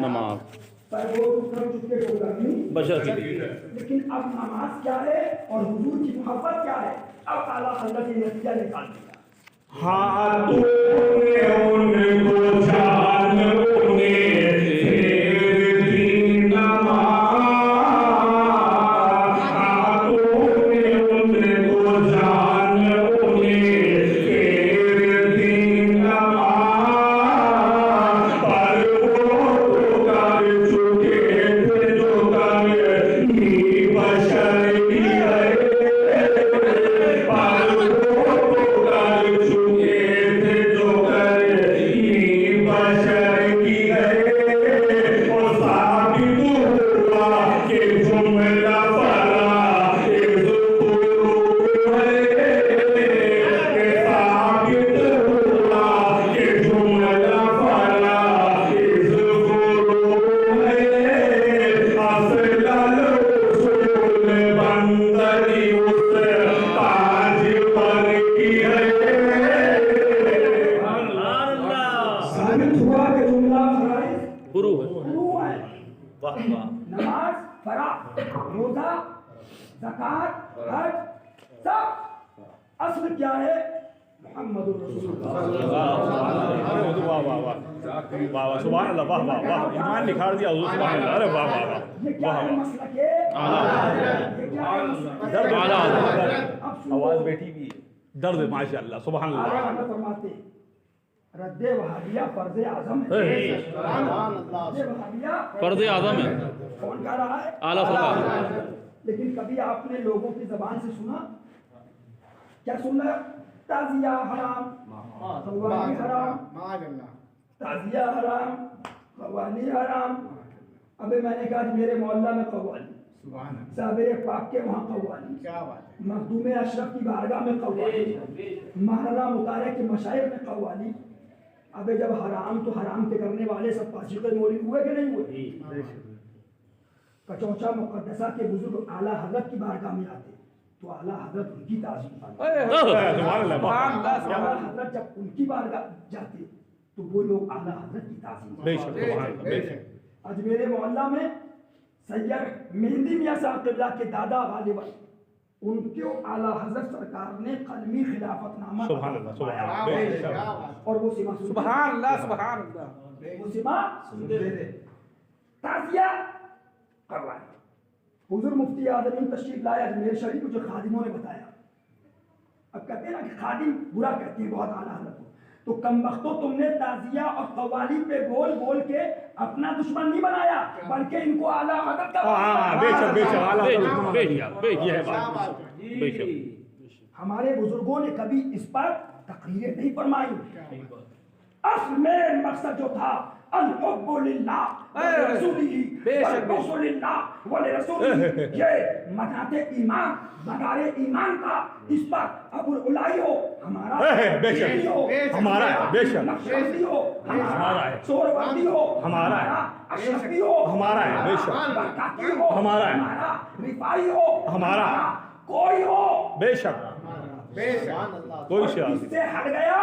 नमाज। पर वो चुपके करनी बशर की। लेकिन अब नमाज क्या है और हुजूर की मोहब्बत क्या है, अब आला हज़रत ने नतीजा निकाल दिया। हाँ तूने उनको जान गुरु है गुरु है। वाह वाह नमाज, फराज, रोजा, ज़कात, हज, सब असल क्या है? मोहम्मदुर रसूलुल्लाह। वाह वाह वाह वाह वाह सुभान अल्लाह वाह वाह वाह ईमान निखार दिया हुजूर सुभान अल्लाह अरे वाह वाह वाह ये क्या है? मसलक है आला ये क्या है? मसलक है? दर्द आला अब सुनो। आवाज बैठी भी है दर्द माशाअल्लाह सुभान आला अल्लाह हज़रत फरमाते रद्दे वहाबिया फर्ज आजम है। रद्दे वहाबिया फर्ज आजम है कौन कह रहा है? आला सरकार लेकिन कभी आपने लोगों की जबान से सुना? क्या सुन रहे हो? ताजिया हराम, कव्वाली हराम, ताजिया हराम, कव्वाली हराम। अबे मैंने कहा कि मेरे मोहल्ला में कव्वाली, साबिर पाक के वहाँ कव्वाली, मखदूम अशरफ की बारगाह में कव्वाली, महाराजा मुतारे के मशाइख में कव्वाली। अबे जब हराम तो हराम के करने वाले सब फासिक मौलवी हुए कि नहीं हुए? कचौचा मुकद्दसा के बुजुर्ग आला हजरत की बारगाह में आते तो आला हजरत उनकी ताज़ीम करते। सुभान अल्लाह आला हजरत जब उनकी बारगाह जाते तो वो लोग आला हजरत की ताज़ीम करते। बेशक सुभान अल्लाह बेशक आज मेरे मोहल्ला में सैयद मेहंदी मियां साहब क़िबला के दादा गालिबा उनको आला हजरत सरकार ने कलमी खिलाफतनामा सुभान अल्लाह सुभान अल्लाह बेशक और वो सिमा सुभान अल्लाह सुभान अल्लाह वो सिमा ताज़िया करवाए। हुजूर मुफ्ती आदमी तशरीफ लाया अजमेर शरीफ, मुझे खादिमों ने बताया। अब कहते हैं ना कि खादिम बुरा कहते हैं बहुत आला हजरत को, तो कमबख्तो तुमने ताजिया और कव्वाली पे बोल बोल के अपना दुश्मन नहीं बनाया बल्कि इनको आला हजरत का बेशक बेशक आला बेशक ये है बात बेशक हमारे बुजुर्गों ने कभी इस पर तकरीरें नहीं फरमाई। असल में मकसद जो था अल-हुब्बु लिल्लाह व रसूलिही वल-बुग़्ज़ु लिल्लाह व लिरसूलिही, ये मनाते ईमान मदारे ईमान का इस पर अबुल उलाई हो हमारा, बेशक हमारा है बेशक नक्शबंदी हो हमारा है सोहरावर्दी हो हमारा है अशरफी हो हमारा है बेशक बरकाती हो हमारा है रिफाई हो हमारा कोई हो बेशक कोई शायद इससे हट गया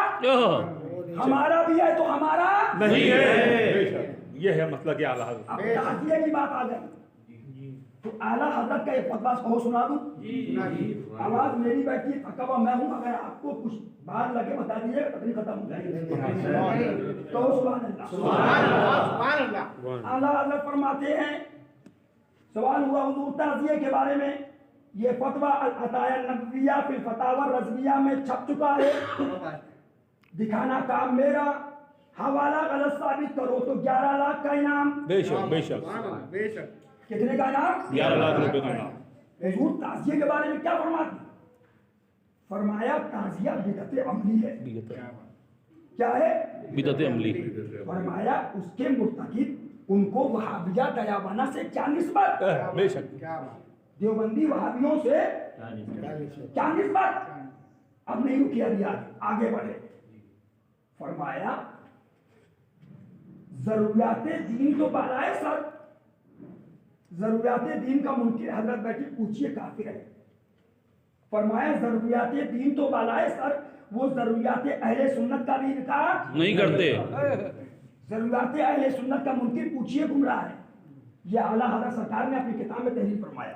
हमारा भी है तो हमारा नहीं है बेशक ये है मतलब कि आला हज़रत अब ताज़िया की बात आ गई तो आला हजरत का एक फतवा कहो सुना दूं। आवाज मेरी बैठी है थका हुआ मैं हूं, अगर आपको कुछ बात लगे बता दीजिएगा तकलीफ खत्म हो जाएगी। तो सुभान अल्लाह। आला हजरत फरमाते हैं सवाल हुआ हुजूर ताज़िया के बारे में, ये फतवा अताया नबविया फिल फतावा रज़विया में छप चुका है, दिखाना काम मेरा, हवाला गलत साबित करो तो 11 लाख का इनाम। बेशक बेशक कितने का इनाम? 11 लाख रुपए का इनाम। हुजूर ताज़िया के बारे में क्या फरमाते? फरमाया ताज़िया बिदअत अमली है। क्या है? बिदअत अमली। फरमाया उसके मुर्तकिब उनको वहाबिया दयावाना से क्या निस्बत? बेशक देवबंदी वहाबियों से क्या निस्बत? अब नहीं रुकी, अभी आगे बढ़े। फरमाया जरूरियाते दीन तो बालाए सर, जरूरियाते दीन का मुनकिर हजरत बैठी पूछिए काफिर है। फरमाया जरूरियाते दीन तो बालाए सर, वो जरूरियाते अहले सुन्नत का भी इनकार नहीं करते। जरूरियाते अहले सुन्नत का मुनकिर पूछिए गुमराह है। ये आला हजरत सरकार ने अपनी किताब में तहरीर फरमाया।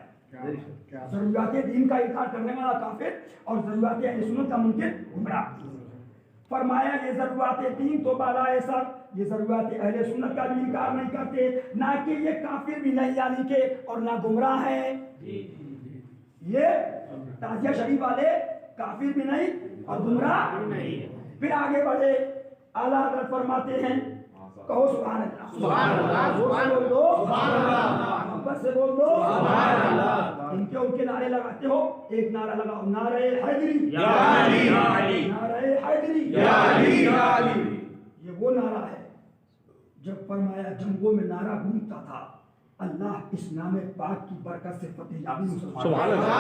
जरूरियाते दीन का इनकार करने वाला काफिर और जरूरियाते अहले सुन्नत का मुनकिर गुमराह। फरमाया ये जरूरियाते दीन तो बालाए सर, ये जरूरियाते अहले सुन्नत का भी इनकार नहीं करते, ना कि ये काफिर भी नहीं यानी के और ना गुमराह है। ये ताज़िया शरीफ वाले काफिर भी नहीं और गुमराह नहीं। फिर आगे बढ़े आला हज़रत फरमाते हैं, कहो सुभान अल्लाह, सुभान अल्लाह, सुभान अल्लाह, सुभान अल्लाह, मोहब्बत से बोल दो सुभान अल्लाह। इनके उनके नारे लगाते हो, एक नारा लगाओ नारे हैदरी या अली या अली, नारे हैदरी या अली या अली। ये वो नारा है जब फरमाया जंगों में नारा गूंजता था, अल्लाह इस नाम पाक की बरकत से फतेह याबी सुभान अल्लाह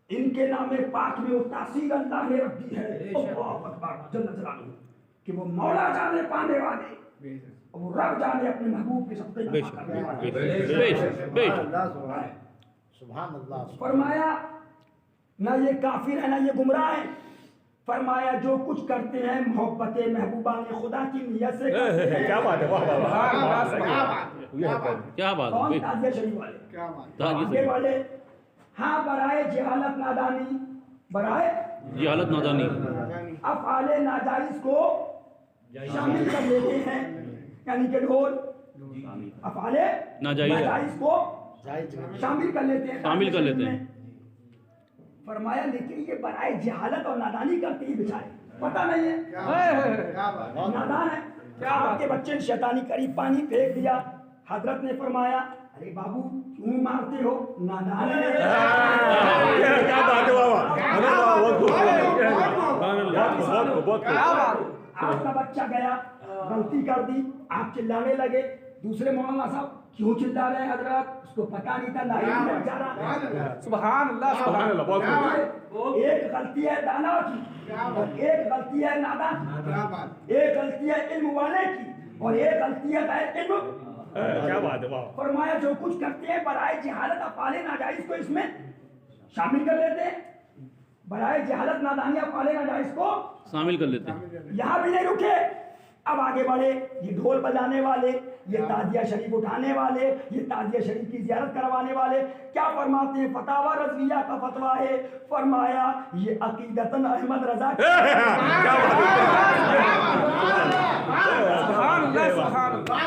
इनके नाम पाक में वो तासीर अल्लाह ने रख दी है। अल्लाह अकबर जल्ल जलालहू कि वो मौला जाने पाने वाले और वो रब जाने अपने महबूब के सबसे करने वाले। सुभान अल्लाह। फरमाया ना ये काफिर है ना ये गुमराह है। फरमाया जो कुछ करते हैं मोहब्बत महबूबा ने खुदा की नियत से करते हैं। क्या बात है, वाह वाह वाह, क्या बात कौन? है ताजिया शरीफ वाले, ताजिया आगे वाले। हाँ, बराए जहालत नादानी, बराए जहालत नादानी अफ़आले नाजायज को शामिल कर लेते हैं, यानी कि ढोल अफ़आले नाजायज को शामिल कर लेते हैं, शामिल कर लेते हैं। फरमाया लेकिन ये बराए जहालत और नादानी करते ही बेचारे, पता नहीं है, नादान है। क्या आपके बच्चे ने शैतानी करीब पानी फेंक दिया, हजरत ने फरमाया अरे बाबू क्यों मारते हो, नादान है। क्या बात है, वाह वाह, अरे वाह, बहुत आपका बच्चा गया गलती कर दी, आप चिल्लाने लगे, दूसरे मौलाना साहब क्यों चिल्ला रहे हैं हजरत, उसको पता नहीं था लाइन में बेचारा। सुभान अल्लाह, सुभान अल्लाह, बहुत एक गलती है दाना की और एक गलती है नादान की, एक गलती है इल्म वाले की और एक गलती है गैर इल्म। क्या बात है, वाह। फरमाया जो कुछ करते हैं बराए जहालत अफ़आले नाजायज को इसमें शामिल कर लेते हैं, बराए जहालत नादानी अफ़आले नाजायज को शामिल कर लेते हैं। यहाँ भी नहीं रुके, अब आगे बढ़े। ये ढोल बजाने वाले, ये ताजिया शरीफ उठाने वाले, ये ताजिया शरीफ की ज़ियारत करवाने वाले क्या फरमाते हैं? फतावा रज़विया का फतवा है, फरमाया ये अकीदतन अहमद रजा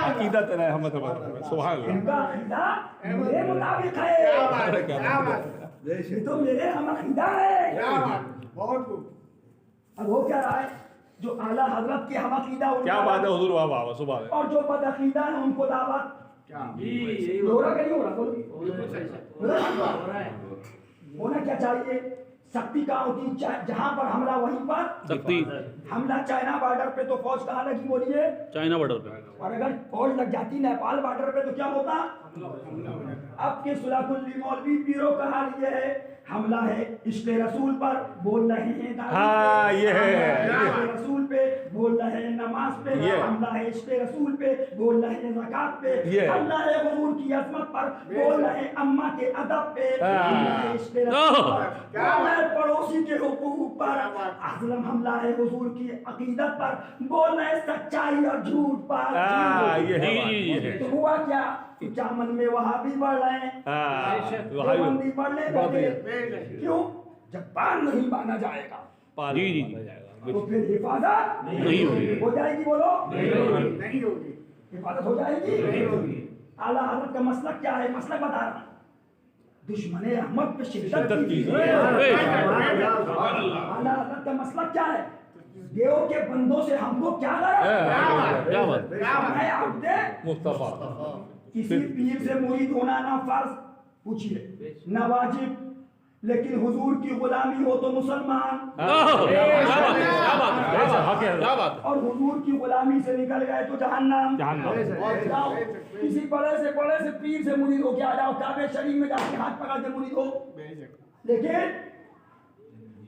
अकीदत है अहमद, सुभान अल्लाह। इनका अकीदा मेरे मुताबिक है, ये तो मेरे हम अकीदा है। अब हो क्या रहा है, जो आला हजरत के हम अकीदा क्या बात है हुजूर, वाह वाह, सुभान अल्लाह। और जो बदअकीदा है उनको दावत हो रहा कि नहीं हो रहा? बोलो, होना क्या चाहिए? शक्ति कहाँ होती? जहां पर हमला वहीं पर शक्ति। हमला चाइना बॉर्डर पे तो फौज कहाँ लगी बोलिए? चाइना बॉर्डर पे। और अगर फौज लग जाती नेपाल बॉर्डर पे तो क्या होता? अब के सुलाकुल्ली मौलवी पीरों का हाल ये है, हमला है इश्क़े रसूल पर, बोल रहे हैं हाँ, ये है इश्क़े रसूल पे, बोल रहे हैं नमाज पे, हमला है इश्क़े रसूल पे, बोल रहे हैं ज़कात पे, हमला है हुजूर की अज़मत पर, बोल रहे हैं अम्मा के अदब पे, हमला है इश्क़े रसूल पर, बोल रहे हैं पड़ोसी के हुकूक पर, अज़लम हमला है हुजूर की अक़ीदत पर, बोल रहे हैं सच्चाई और झूठ पर। तो हुआ क्या? चामन में वहां भी बढ़ रहे हैं, देवबंदी बढ़ने लगे। क्यों? जब बात नहीं माना जाएगा जी जी तो फिर हिफाजत नहीं होगी। हो जाएगी, बोलो नहीं होगी, हिफाजत हो जाएगी। आला हज़रत का मसलक क्या है? मसलक बता रहा हूं, दुश्मन अहमद पे शिद्दत कीजिए। आला हज़रत का मसलक क्या है? देव के बंदों से हमको क्या करा? क्या बात? मैं आपसे मुस्तफा किसी पीर से मुरीद होना ना फर्ज, पूछिए, ना वाजिब, लेकिन हुजूर की गुलामी हो तो मुसलमान। क्या बात? और हुजूर की गुलामी से निकल गए तो जहन्नम। किसी बड़े से पीर से मुरीद हो के आ जाओ, काबे शरीफ में जाके हाथ पकड़ के मुरीद हो, लेकिन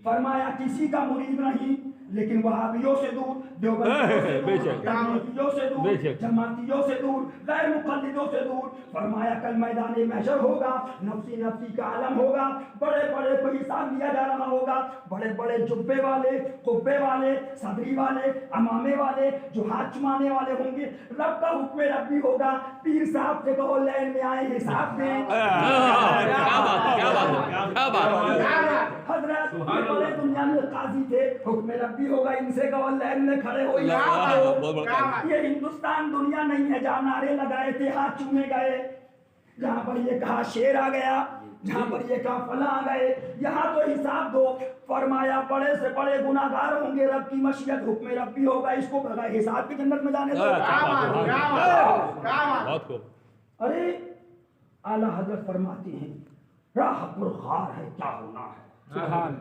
फरमाया किसी का मुरीद नहीं, लेकिन वहाबियों से दूर, देवबंदियों से दूर, तबलीगियों से दूर, जमातियों से दूर, गैर मुक़ल्लिदों से दूर। फरमाया कल मैदान महशर होगा, नफ्सी नफ्सी का आलम होगा, बड़े बड़े को हिसाब लिया जा रहा होगा, बड़े बड़े जुब्बे वाले, कुब्बे वाले, सदरी वाले, अमामे वाले, जो हाथ चुमाने वाले होंगे, रब का हुक्म रब्बी होगा। पीर साहब से कहो लाइन में आए हिसाब दें। हजरत बड़े दुनिया में काजी थे, हुक्म रब्बी होगा, इनसे कहो लाइन में खड़े हो। ये हिंदुस्तान दुनिया नहीं है जहाँ नारे लगाए थे, हाथ चूमे गए, जहाँ पर ये कहा शेर आ गया, जहाँ पर ये कहा फला आ गए, यहाँ तो हिसाब दो। फरमाया बड़े से बड़े गुनाहगार होंगे, रब की मशीयत, हुक्म रब्बी होगा, इसको बगैर हिसाब की जन्नत में जाने दो। अरे आला हजरत फरमाते हैं राह पुरखार है क्या होना है,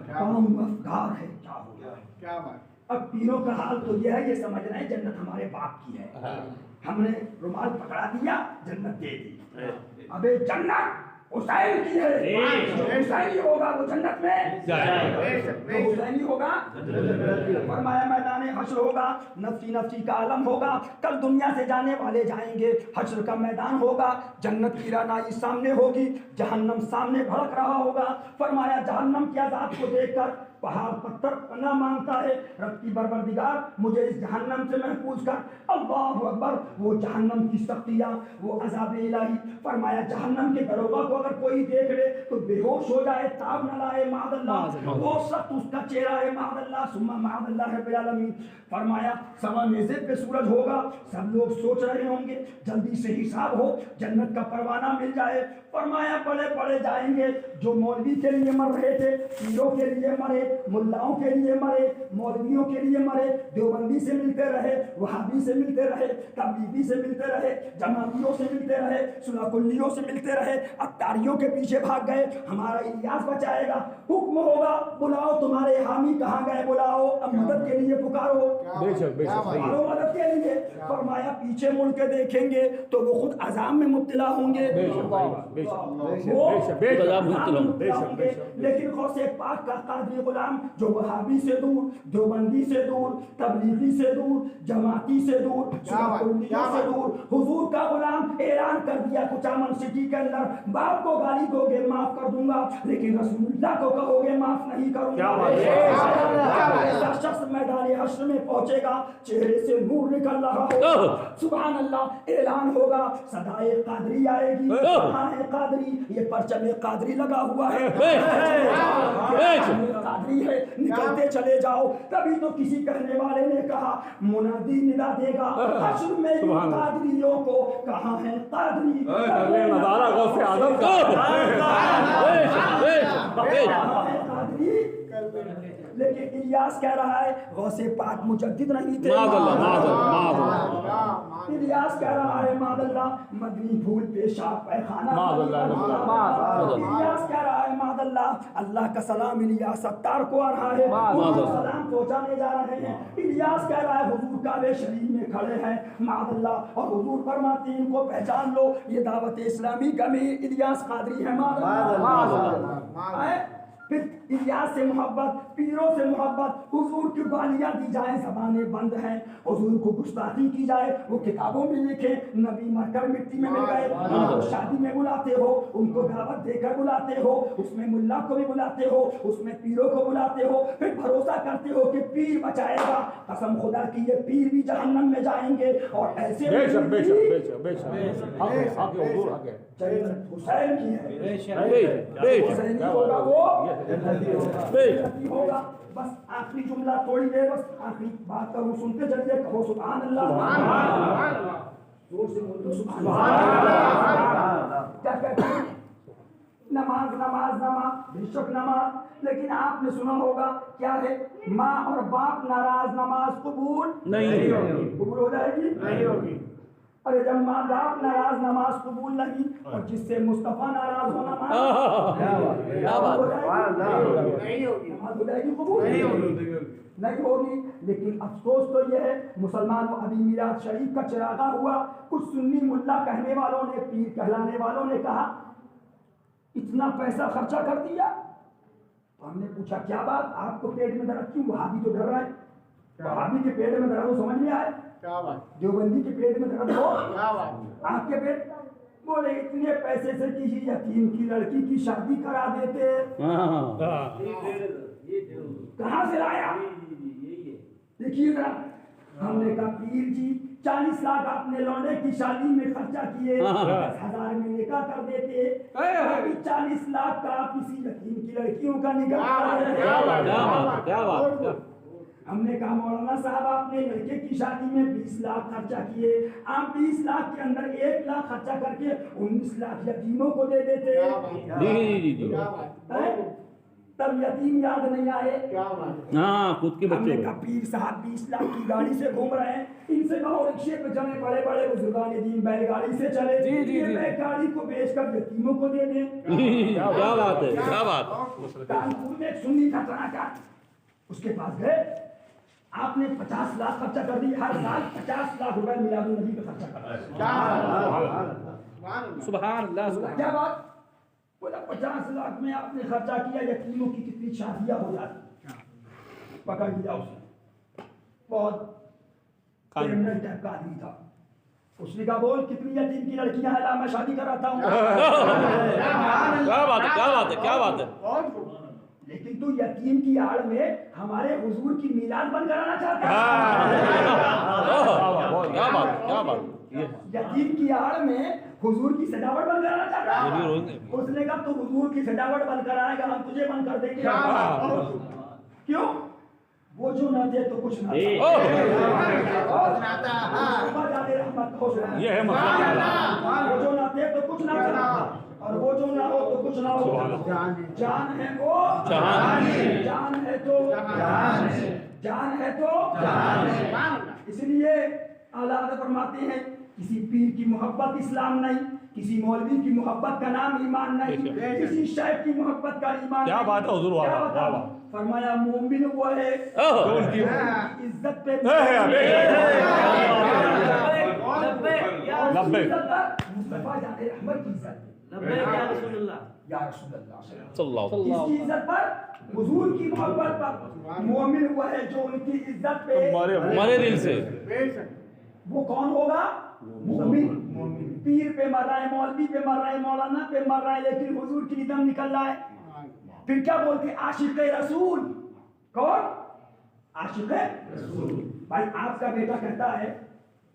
काम अफगार है क्या होना है। क्या बात? अब पीरों का हाल तो यह है, ये समझ रहे हैं जन्नत हमारे बाप की है, हमने रुमाल पकड़ा दिया, जन्नत दे दी। अबे जन्नत हुसैन की है, जो हुसैनी होगा वो जन्नत में जो हुसैनी होगा। फरमाया मैदान हश्र होगा, नफ्सी नफ्सी का आलम होगा, कल दुनिया से जाने वाले जाएंगे, हश्र का मैदान होगा, जन्नत की रानाई सामने होगी, जहन्नम सामने भड़क रहा होगा। फरमाया जहन्नम के अज़ाब को देखकर पहाड़ पत्थर पना मांगता है, रब की परवरदिगार मुझे इस जहन्नम से महफूज कर। अल्लाह अकबर। वो जहन्नम की सख्तियाँ, वो अज़ाब इलाही। फरमाया जहन्नम के दरोगा को अगर कोई देख ले तो बेहोश हो जाए, ताब न लाए, मादल्लाह। वो सख्त उसका चेहरा है, मादल्लाह सुम्मा मादल्लाह रब्बिल आलमीन। फरमाया सवा नेज़े पे सूरज होगा, सब लोग सोच रहे होंगे जल्दी से हिसाब हो, जन्नत का परवाना मिल जाए। फरमाया बड़े बड़े जाएंगे, जो मौलवी के लिए मर रहे थे, पीरों के लिए मरे, मुल्लाओं के लिए मरे, मौलवियों के लिए मरे, देवबंदी से मिलते रहे, वहाबी से मिलते रहे, तबलीगी से मिलते रहे, जमातियों से मिलते रहे, सुलाकुल्लियों से मिलते रहे, अत्तारियों के पीछे भाग गए। हमारा इलियास बचाएगा, हुक्म होगा बुलाओ तुम्हारे हामी कहाँ गए, बुलाओ अब मदद के लिए पुकारो, बेशक बेशक सही है। पुकारो मदद के लिए। फरमाया पीछे मुड़ के देखेंगे तो वो खुद अजाब में मुब्तला होंगे, लेकिन गौसे पाक का कादरी गुलाम जो वहाबी से दूर, देवबंदी से दूर, तबलीगी से दूर, जमाती से दूर, सुन्नियों से दूर, हुजूर का गुलाम ऐलान कर दिया कुचामन सिटी के अंदर, बाप को गाली दोगे माफ कर दूंगा, लेकिन रसूलुल्लाह को कहोगे माफ नहीं करूंगा। ऐसा शख्स मैदान हश्र में पहुंचेगा, चेहरे से नूर निकल रहा होगा, सुभान अल्लाह। ऐलान होगा, सदाए कादरी आएगी। कहाँ है कादरी? ये परचम कादरी लगा हुआ है, कादरी है, निकलते चले जाओ। तभी तो किसी कहने वाले ने कहा, मुनादी निदा देगा हश्र में कादरियों को, कहाँ है कादरी? नजारा गौसे आदम का। लेकिन इलियास कह रहा है गौसे पाक मुजद्दिद नहीं थे, इलियास कह रहा है मादल्ला मदनी फूल पेशाब पैखाना, इलियास कह रहा है मादल्ला अल्लाह का सलाम इलियास सत्तार को आ रहा है, सलाम पहुंचाने जा रहे हैं। इलियास कह रहा है हुजूर काबे शरीफ में खड़े हैं, मादल्ला, और हुजूर फरमाते हैं इनको पहचान लो, ये दावत इस्लामी का में इलियास कादरी है, मादल्ला। फिर इलियास से मोहब्बत, पीरों से मोहब्बत, हुजूर की गालियाँ दी जाए, ज़बानें बंद हैं, हुजूर को गुस्ताखी की जाए, वो किताबों में लिखे, नबी मरकर मिट्टी में मिल गए, उनको शादी में बुलाते हो, उनको दावत देकर बुलाते हो, उसमें मुल्ला को भी बुलाते हो, उसमें पीरों को बुलाते हो, फिर भरोसा करते हो कि पीर बचाएगा। कसम खुदा की ये पीर भी जहन्नम में जाएंगे, और ऐसे बेशक बेशक बेशक बेशक हुसैन की है, हुसैन होगा वो होगा। बस आखिरी जुमला थोड़ी देर, बस आखिरी बात करूं, सुनते चलिए, कहो सुभान अल्लाह, जोर से बोलो सुभान अल्लाह। क्या कहते हैं? नमाज नमाज नमाज, बेशक नमाज, लेकिन आपने सुना होगा क्या है, माँ और बाप नाराज नमाज कबूल नहीं होगी। कबूल हो जाएगी? नहीं होगी। अरे जब माँ बाप नाराज नमाज कबूल नहीं, और जिससे मुस्तफा नाराज होना नहीं होगी। लेकिन अफसोस तो यह है, मुसलमानों अभी मिलाद शरीफ का चिरागा हुआ, कुछ सुन्नी मुल्ला कहने वालों ने, पीर कहलाने वालों ने कहा इतना पैसा खर्चा कर दिया। तो हमने पूछा क्या बात, आपको पेट में दर्द क्यों? वहाबी तो डर रहा है, वहाबी के पेट में दर्द हो, समझ में आए? क्या बात? देवबंदी के पेट में दर्द हो, क्या बात? आपके पेट? बोले इतने पैसे से किसी यतीम की लड़की की शादी करा देते। कहाँ से लाया? देखिए जरा, हमने कहा पीर जी 40 लाख आपने लौंडे की शादी में खर्चा किए, 10,000 में निकाह कर देते, अभी 40 लाख का किसी यतीम की लड़कियों का निकाह कर देते। क्या बात? हमने कहा मौलाना साहब आपने लड़के की शादी में 20 लाख खर्चा किए, आप 20 लाख के अंदर 1 लाख खर्चा करके 19 लाख यतीमों को दे देते। तब यतीम याद नहीं आए? हाँ, खुद के बच्चे। हमने कहा पीर साहब 20 लाख की गाड़ी से घूम रहे हैं, इनसे कहो रिक्शे पे चले, बड़े बड़े बुजुर्गान दीन बैलगाड़ी से चले, ये गाड़ी को बेचकर यतीमों को दे दें। क्या बात है, क्या बात। कानपुर में एक सुन्नी का तनाका, उसके पास गए, आपने 50 लाख खर्चा कर दी, हर साल 50 लाख रुपए मिलादुन नबी पे खर्चा कर दिया। सुभान अल्लाह। क्या बात? बोला 50 लाख में आपने खर्चा किया, यतीमों की कितनी शादियां हो जाती। पकड़ लिया उसने, बहुत क्रिमिनल टाइप का आदमी था। उसने कहा बोल कितनी यतीम की लड़कियां हैं, ला मैं शादी कराता हूँ। क्या बात है, क्या बात है, क्या बात है। लेकिन तू यतीम की आड़ में हमारे हुजूर की मीलाद बंद कराना चाहता है। क्या बात यतीम की आड़ में हुजूर की सजावट बंद कराना चाहता है। उसने कहा तू हुजूर की सजावट बंद कराएगा, हम तुझे बंद कर देंगे। क्यों? वो जो ना थे तो कुछ ना था। ये है वो जो ना थे तो कुछ ना था, और वो जो ना हो तो कुछ ना हो। जान है वो जान है तो जान है तो इसलिए आला हज़रत फरमाते हैं किसी पीर की मोहब्बत इस्लाम नहीं, किसी मौलवी की मोहब्बत का नाम ईमान नहीं, किसी शायख की मोहब्बत का ईमान क्या नहीं। बात है हुजूर, वाह, क्या वाह, बताऊं? वाह। फरमाया मोमिन वो है उनकी इज्जत पे लब्बैक। मुस्तफा जाने रहमत की इज्जत या रसूल अल्लाह सल्लल्लाहु इसकी इज्जत पर हुजूर की मोहब्बत पर मोमिन वो है जो उनकी इज्जत पे हमारे दिल से वो कौन होगा? मोमिन। पीर पे मर रहा है, मौलवी पे मर रहा है, मौलाना पे मर रहा है, लेकिन हुजूर की दम निकल रहा है। फिर क्या बोलते? आशिक रसूल। कौन? आशिक रसूल। भाई आपका बेटा कहता है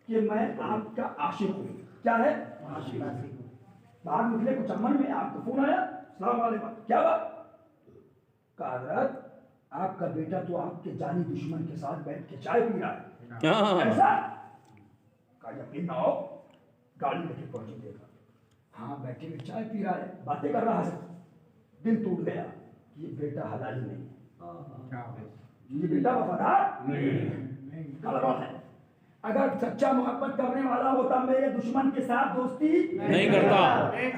कि मैं आपका आशिक हूँ। क्या है? बाहर निकले कुछ अमन में आपको फोन आया, सलाम वालेकुम, क्या बात? कहा हज़रत आपका बेटा तो आपके जानी दुश्मन के साथ बैठ के चाय पी रहा है। ऐसा? कहा यकीन ना हो, गाड़ी लेके पहुंचे, देखा हाँ बैठे में चाय पी रहा है, बातें कर रहा है। दिल टूट गया कि ये बेटा हलाली नहीं, ये बेटा वफादार नहीं। गलत है। अगर सच्चा मोहब्बत करने वाला होता मेरे दुश्मन के साथ दोस्ती नहीं करता।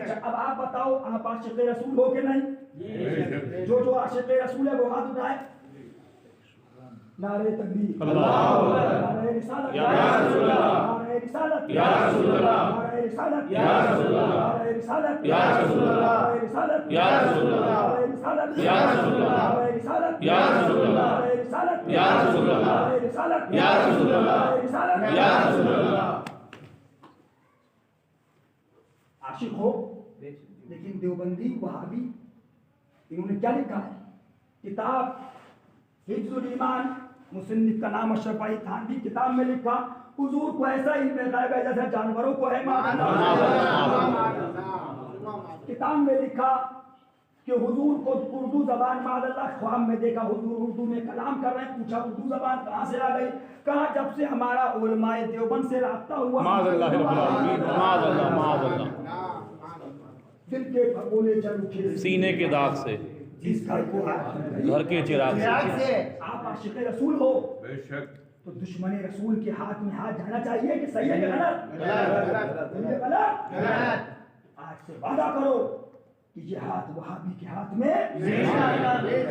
अच्छा अब आप बताओ, आप आशिक रसूल हो कि नहीं? जो आशिक रसूल है वो हाथ उठाए। नारे तकबीर, नारे रिसालत, नारे रिसालत, नारे रिसालत, नारे रिसालत, नारे रिसालत, नारे रिसालत, नारे रिसालत, नारे रिसालत, नारे रिसालत, नारे रिसालत। आशिक हो, लेकिन देवबंदी वहाबी इन्होंने क्या लिखा है? किताब हिफ्जुल ईमान, मुसन्निफ का नाम अशरफ अली थानवी, किताब में लिखा हुजूर को ऐसा इल्म गायब है जैसे जानवरों को है। किताब में लिखा कि हुजूर को उर्दू जबान मादल्ला ख्वाब में देखा, हुजूर उर्दू में कलाम कर रहे हैं, पूछा उर्दू जबान कहाँ से आ गई? कहा जब से हमारा उलमाए देवबंद से राब्ता हुआ। दिल के फकोले जल उठे, सीने के दाग से, इस घर को घर के चिराग से। आप आशिक रसूल हो तो दुश्मन रसूल के हाथ में हाथ जाना चाहिए कि सही है कि गलत? गलत। आज से वादा करो कि ये हाथ वहाबी के हाथ में,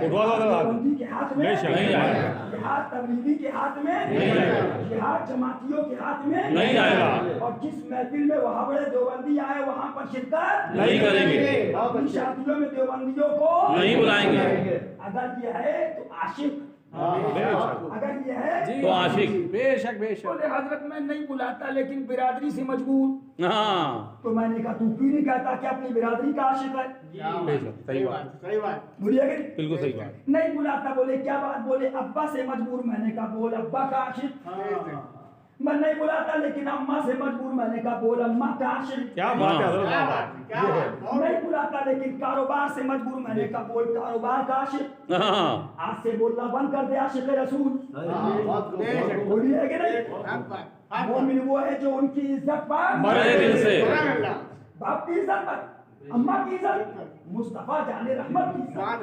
देवबंदी के हाथ में, ये हाथ तबलीगी के हाथ में, ये हाथ जमातियों के हाथ में नहीं आएगा। और जिस महफिल में वहाँ बड़े देवबंदी आए वहाँ पर शिरकत नहीं करेंगे, अपनी शादियों में देवबंदियों को नहीं बुलाएंगे। अगर ये है तो आशिक, अगर ये है तो आशिक। बेशक बेशक। बोले हजरत मैं नहीं बुलाता लेकिन बिरादरी से मजबूर। हाँ तो मैंने कहा तू क्यों नहीं कहता कि अपनी बिरादरी का आशिक है? सही बात। बोलिए कि नहीं? बिल्कुल सही बात। नहीं बुलाता। बोले क्या बात? बोले अब्बा से मजबूर। मैंने कहा बोल अब्बा का आशिक। मैं नहीं बुलाता लेकिन अम्मा से मजबूर। मैंने कहा बोल अम्मा का आशिक। क्या बात है हज़रत, नहीं बुलाता लेकिन कारोबार से मजबूर। मैंने कहा बोल कारोबार का आशिक। हाँ आज से बोलना बंद कर दे आशिक रसूल। बोलिए कि नहीं? मोमिन वो है जो उनकी इज्जत पर मरे दिल से, बाप की इज्जत पर, अम्मा की इज्जत, मुस्तफा जाने रहमत की इज्जत।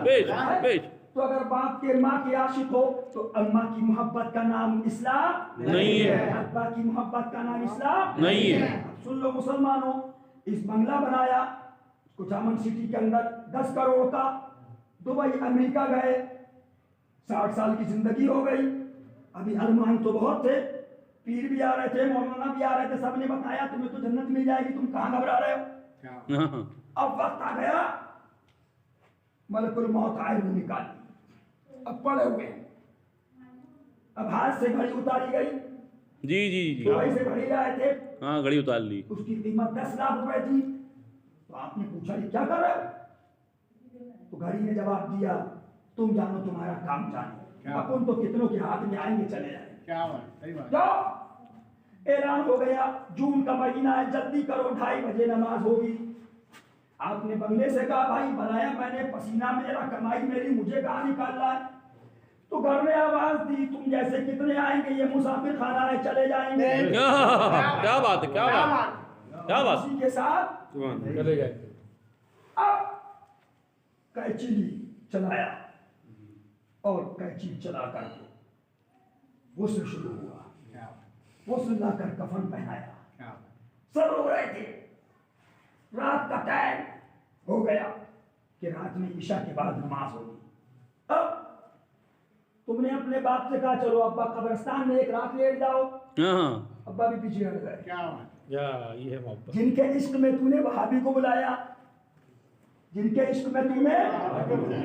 बेच बेच। तो अगर बाप के माँ के आशिक हो तो अम्मा की मोहब्बत का नाम इस्लाम नहीं है, अब्बा की मोहब्बत का नाम इस्लाम नहीं है। सुन लो मुसलमानों, इस बंगला बनाया कुछ अमन सिटी के अंदर 10 करोड़ का। दुबई अमेरिका गए, 60 साल की जिंदगी हो गई। अभी अरमान तो बहुत थे, पीर भी आ रहे थे, मौलाना भी आ रहे थे, सबने बताया तुम्हें तो जन्नत मिल जाएगी, तुम कहाँ घबरा रहे हो? अब वक्त आ गया, मलकुल मौत आए हुए निकाल, अब पड़े हुए। अब हाथ से घड़ी उतारी गई। जी जी जी। दुबई से घड़ी लाए थे, हाँ घड़ी उतार ली। उसकी कीमत 10 लाख रुपए थी। तो आपने पूछा ये क्या कर रहे हो? तो घड़ी ने जवाब दिया, तुम जानो तुम्हारा काम जाने, अपन तो कितनों के हाथ में आएंगे चले जाएंगे। क्या बात, सही बात। जाओ, ऐलान हो गया, जून का महीना है, जल्दी करो, 2:30 बजे नमाज होगी। आपने बंगले से कहा, भाई बनाया मैंने, पसीना मेरा, कमाई मेरी, मुझे कहाँ निकालना है। तो घर ने आवाज दी, तुम जैसे कितने आएंगे, ये मुसाफिर खाना है, चले जाएंगे। क्या बात है, क्या बात, क्या बात। उसी के साथ चले जाएंगे। अब कैंची चलाया और कैंची चला करके गुस्ल शुरू हुआ, गुस्ल लाकर कफन पहनाया, सब रो रहे थे। रात का टाइम हो गया कि रात में ईशा के बाद नमाज होगी। अब तुमने अपने बाप से कहा, चलो अब्बा कब्रिस्तान में एक रात लेट जाओ, अब्बा भी पीछे हट गए। क्या बात, ये मोहब्बत। जिनके इश्क में तूने वहाबी को बुलाया, जिनके इश्क में तूने,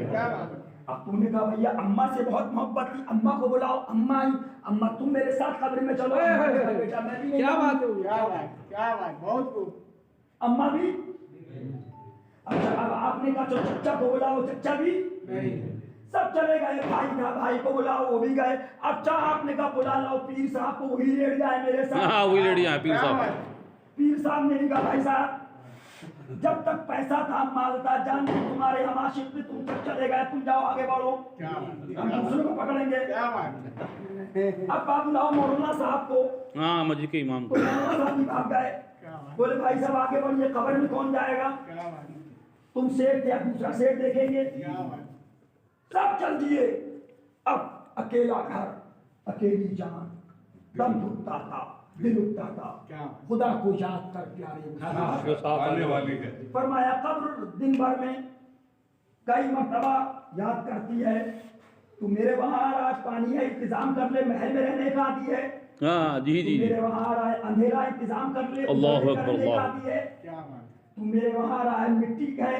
क्या बात। अब तूने कहा भैया अम्मा से बहुत मोहब्बत थी, अम्मा को बुलाओ, अम्मा आई, अम्मा तुम मेरे साथ कब्र में चलो। बेटा मैं भी नहीं, क्या बात है, क्या बात, क्या बात, बहुत खूब। अम्मा भी। अच्छा अब आपने कहा चलो चच्चा को बुलाओ, चच्चा भी नहीं, सब चले गए। भाई था, भाई को बुलाओ, वो भी गए। अच्छा आपने कहा बुला लाओ पीर साहब को, वही लेट जाए मेरे साथ। हाँ वही लेडी है पीर साहब। पीर साहब ने भी कहा, भाई साहब जब तक पैसा था, माल था, जान थी तुम्हारे, हम आशिक थे, तुम तक चले गए, तुम जाओ आगे बढ़ो, क्या बात, हम दूसरे को पकड़ेंगे। क्या बात। अब आप बुलाओ मौलाना साहब को। हाँ मस्जिद के इमाम तो को। मौलाना साहब भी भाग गए, क्या बात, बोले भाई साहब आगे बढ़िए, कब्र में कौन जाएगा, क्या बात, तुम सेठ या दूसरा सेठ देखेंगे। क्या बात। सब चल दिए। अब अकेला घर, अकेली जान, दम घुटता था, दिल उठता था, क्या खुदा को याद कर प्यारे जो साथ आने वाली है। फरमाया कब्र दिन भर में कई मर्तबा याद करती है, तू मेरे वहां आज पानी है इंतजाम कर ले, महल में रहने का आदि है। हाँ जी जी जी। मेरे वहां आए अंधेरा इंतजाम कर ले, अल्लाह उजाले अकबर, करने का अल्लाह। आदि है। क्या बात, तू मेरे वहां आए मिट्टी है,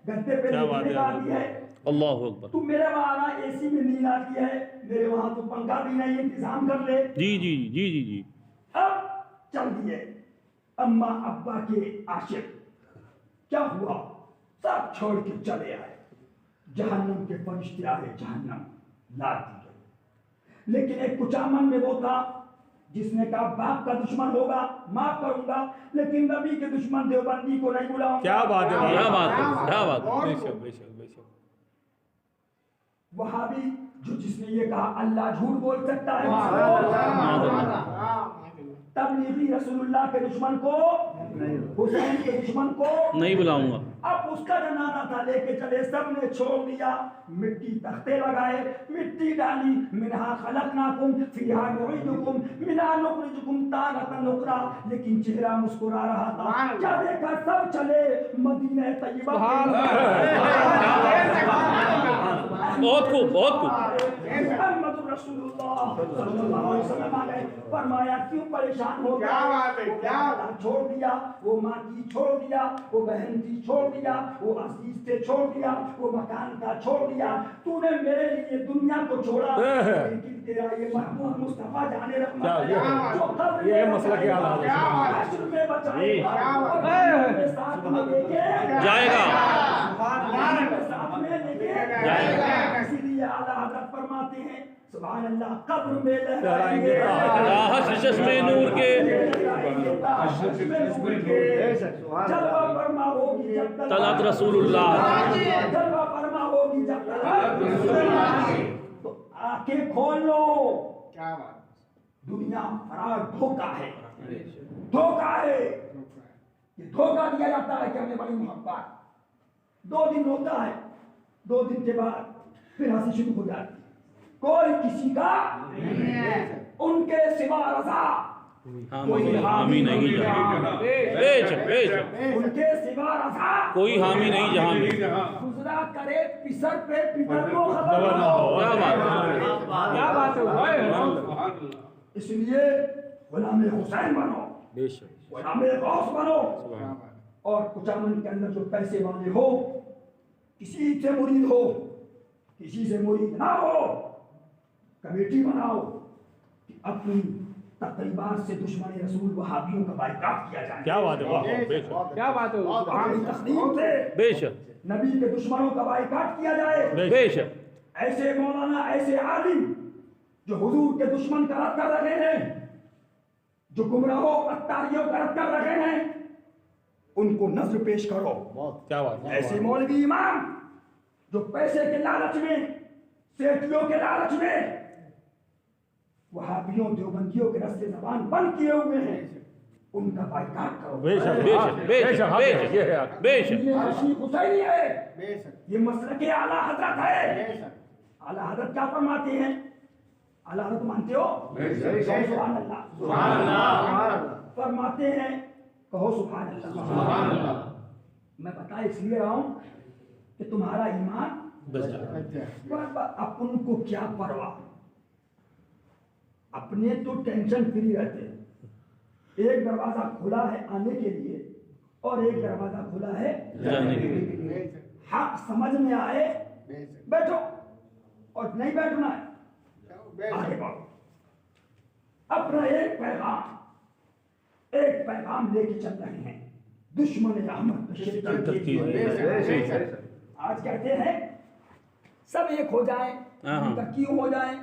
गद्दे पे क्या बात लेटने का है। आदि है। अल्लाह अकबर। तू मेरे वहां आना, एसी में नींद आती है, मेरे वहां तो पंखा भी नहीं, इंतजाम कर ले। जी जी जी जी जी। अब चल दिए अम्मा अब्बा के आशिक। क्या हुआ, सब छोड़ के चले आए। जहन्नम के फरिश्ते आए, जहन्नम ला दी गई। लेकिन एक कुचामन में वो था जिसने कहा बाप का दुश्मन होगा माफ करूंगा, लेकिन नबी के दुश्मन देवबंदी को नहीं बुलाऊंगा। क्या बात है, क्या बात है, क्या बात है। बेशक बेशक बेशक। वहाबी जो जिसने ये कहा अल्लाह झूठ बोल सकता है, तबलीगी रसूलुल्लाह के दुश्मन को, हुसैन के दुश्मन को नहीं बुलाऊंगा। अब उसका जनाजा था, लेके चले, सब ने छोड़ दिया। मिट्टी तख्ते लगाए, मिट्टी डाली, मिनहा खलकनाकुम फिहा नुईदुकुम मिनहा नुखरिजुकुम तारतन उखरा। लेकिन चेहरा मुस्कुरा रहा था। क्या देखा, सब चले मदीना तैयबा। बहुत खूब, बहुत खूब। मुहम्मदुर रसूलुल्लाह सल्लल्लाहु अलैहि वसल्लम आ गए। फरमाया क्यों परेशान हो गए? क्या बात है, क्या छोड़ दिया, वो माँ की छोड़ दिया, वो बहन की छोड़ दिया, वो अजीज से छोड़ दिया, वो मकान का छोड़ दिया। तूने मेरे लिए दुनिया को छोड़ा, लेकिन तेरा ये महबूब मुस्तफा जाने रखना ये मसला क्या हाल है? में बचाएगा और साथ में लेके जाएगा। साथ में लेके जाएगा। इसीलिए आला हज़रत फरमाते हैं सुभान अल्लाह, कब्र में लहराएंगे चश्मे नूर के जलवा फरमा होगी जब तक तलत रसूलुल्लाह। जलवा फरमा होगी जब तक तो आंखें खोल लो। क्या बात, दुनिया फरार धोखा है, धोखा है। ये धोखा दिया जाता है कि हमें बड़ी मोहब्बत, 2 दिन होता है, 2 दिन के बाद फिर हंसी शुरू हो जाती है। कोई किसी का नहीं है, उनके सिवा रजा कोई हामी नहीं जहां। बेशक बेशक। उनके सिवा रजा कोई हामी नहीं जहां में। गुजरा करे पिसर पे पितर को खबर खबर ना ना हो। हो। क्या बात है, क्या बात है। इसलिए गुलाम हुसैन बनो, बेशक। गुलाम गौस बनो। और कुचामन के अंदर जो पैसे वाले हो, किसी से मुरीद हो, किसी से मुरीद ना हो, कमेटी बनाओ कि अपनी तकरीबात से दुश्मन रसूल वहाबियों का बाइकाट किया जाए। क्या बात है, वाह वाह, बेशक। क्या बात है। अपनी तस्दीक से बेशक। नबी के दुश्मनों का बाइकाट किया जाए। बेशक ऐसे मौलाना, ऐसे आलिम जो हुजूर के दुश्मन का रद्द कर रहे हैं, जो गुमराहों अत्तारियों का रद्द कर रहे हैं, उनको नजर पेश करो। क्या बात है। ऐसे मौलवी इमाम जो पैसे के लालच में, सेठियों के लालच में वहाबियों देवबंदियों के रस्ते जबान बंद किए हुए हैं, उनका बाइकाट करो। बेशक बेशक बेशक बेशक बेशक ये हशीम हुसैनी है, बेशक ये मसलक आला हजरत है। बेशक आला हजरत क्या फरमाते हैं? आला हजरत मानते हो? सुभान अल्लाह। सुभान अल्लाह। फरमाते हैं, कहो सुभान अल्लाह। मैं बता इसलिए रहा हूं कि तुम्हारा ईमान अपन को क्या परवाह, अपने तो टेंशन फ्री रहते हैं। एक दरवाजा खुला है आने के लिए और एक दरवाजा खुला है जाने के लिए। हक समझ में आए बैठो और नहीं बैठना है आगे बढ़ो। अपना एक पैगाम लेके चल रहे हैं दुश्मन अहमद बशीर की। आज कहते हैं सब एक हो जाए, उनका क्यों हो जाए?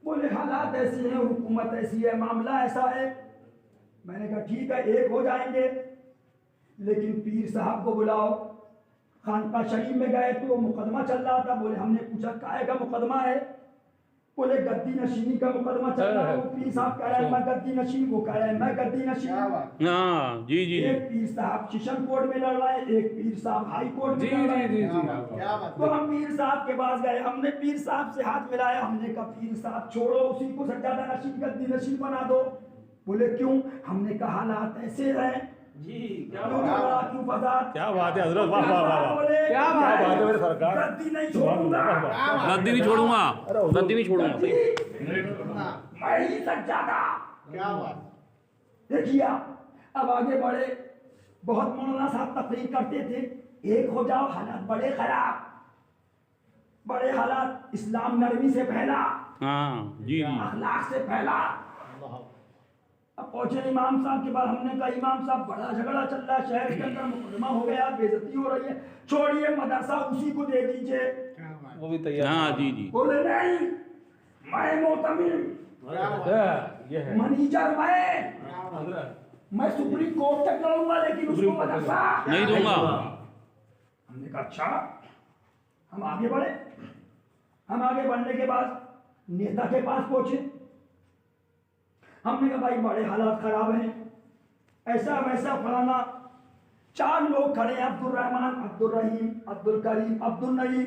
बोले हालात ऐसे हैं, हुकूमत ऐसी है, मामला ऐसा है। मैंने कहा ठीक है, एक हो जाएंगे, लेकिन पीर साहब को बुलाओ। खानका शरीफ में गए तो मुकदमा चल रहा था। बोले हमने पूछा काहे का मुकदमा है? बोले गद्दी नशीनी का मुकदमा चल रहा है। वो पीर साहब कह रहे हैं मैं गद्दी नशीन, वो कह रहे हैं मैं गद्दी नशीन। हाँ जी जी एक पीर साहब सेशन कोर्ट में लड़ रहा है, एक पीर साहब हाई कोर्ट में लड़ रहा है। तो हम पीर साहब के पास गए, हमने पीर साहब से हाथ मिलाया। हमने कहा पीर साहब छोड़ो, उसी को सज्जादा नशीन गद्दी नशीन बना दो। बोले क्यों? हमने कहा हालात ऐसे हैं जी। क्यों फसाद? क्या बात है हजरत। वाह वाह वाह। बोले क्या क्या बात है मेरे सरकार। गद्दी नहीं छोड़ूंगा, गद्दी नहीं छोड़ूंगा, गद्दी नहीं छोड़ूंगा। मैं ही सज्जादा। क्या बात। देखिए अब आगे बढ़े। बहुत मौलाना साहब तकरीर करते थे, एक हो जाओ, हालात बड़े खराब, बड़े हालात। इस्लाम नरमी से फैला, हाँ जी जी। अखलाक से फैला। अब पहुंचे इमाम साहब के बाद। हमने कहा इमाम साहब बड़ा झगड़ा चल रहा है शहर के अंदर, मुकदमा हो गया, बेइज्जती हो रही है, छोड़िए मदरसा उसी को दे दीजिए। क्या बात। वो भी तैयार। हाँ जी जी। बोले नहीं, मैं मोतमिम, ये है मैनेजर मैं सुप्रीम कोर्ट तक लड़ूंगा, लेकिन उसको मदरसा नहीं दूंगा। हमने कहा अच्छा। हम आगे बढ़े। हम आगे बढ़ने के बाद नेता के पास पहुंचे। हमने कहा भाई बड़े हालात खराब हैं, ऐसा वैसा फलाना। 4 लोग खड़े हैं, अब्दुल रहमान, अब्दुल रहीम, अब्दुल करीम, अब्दुल नईम।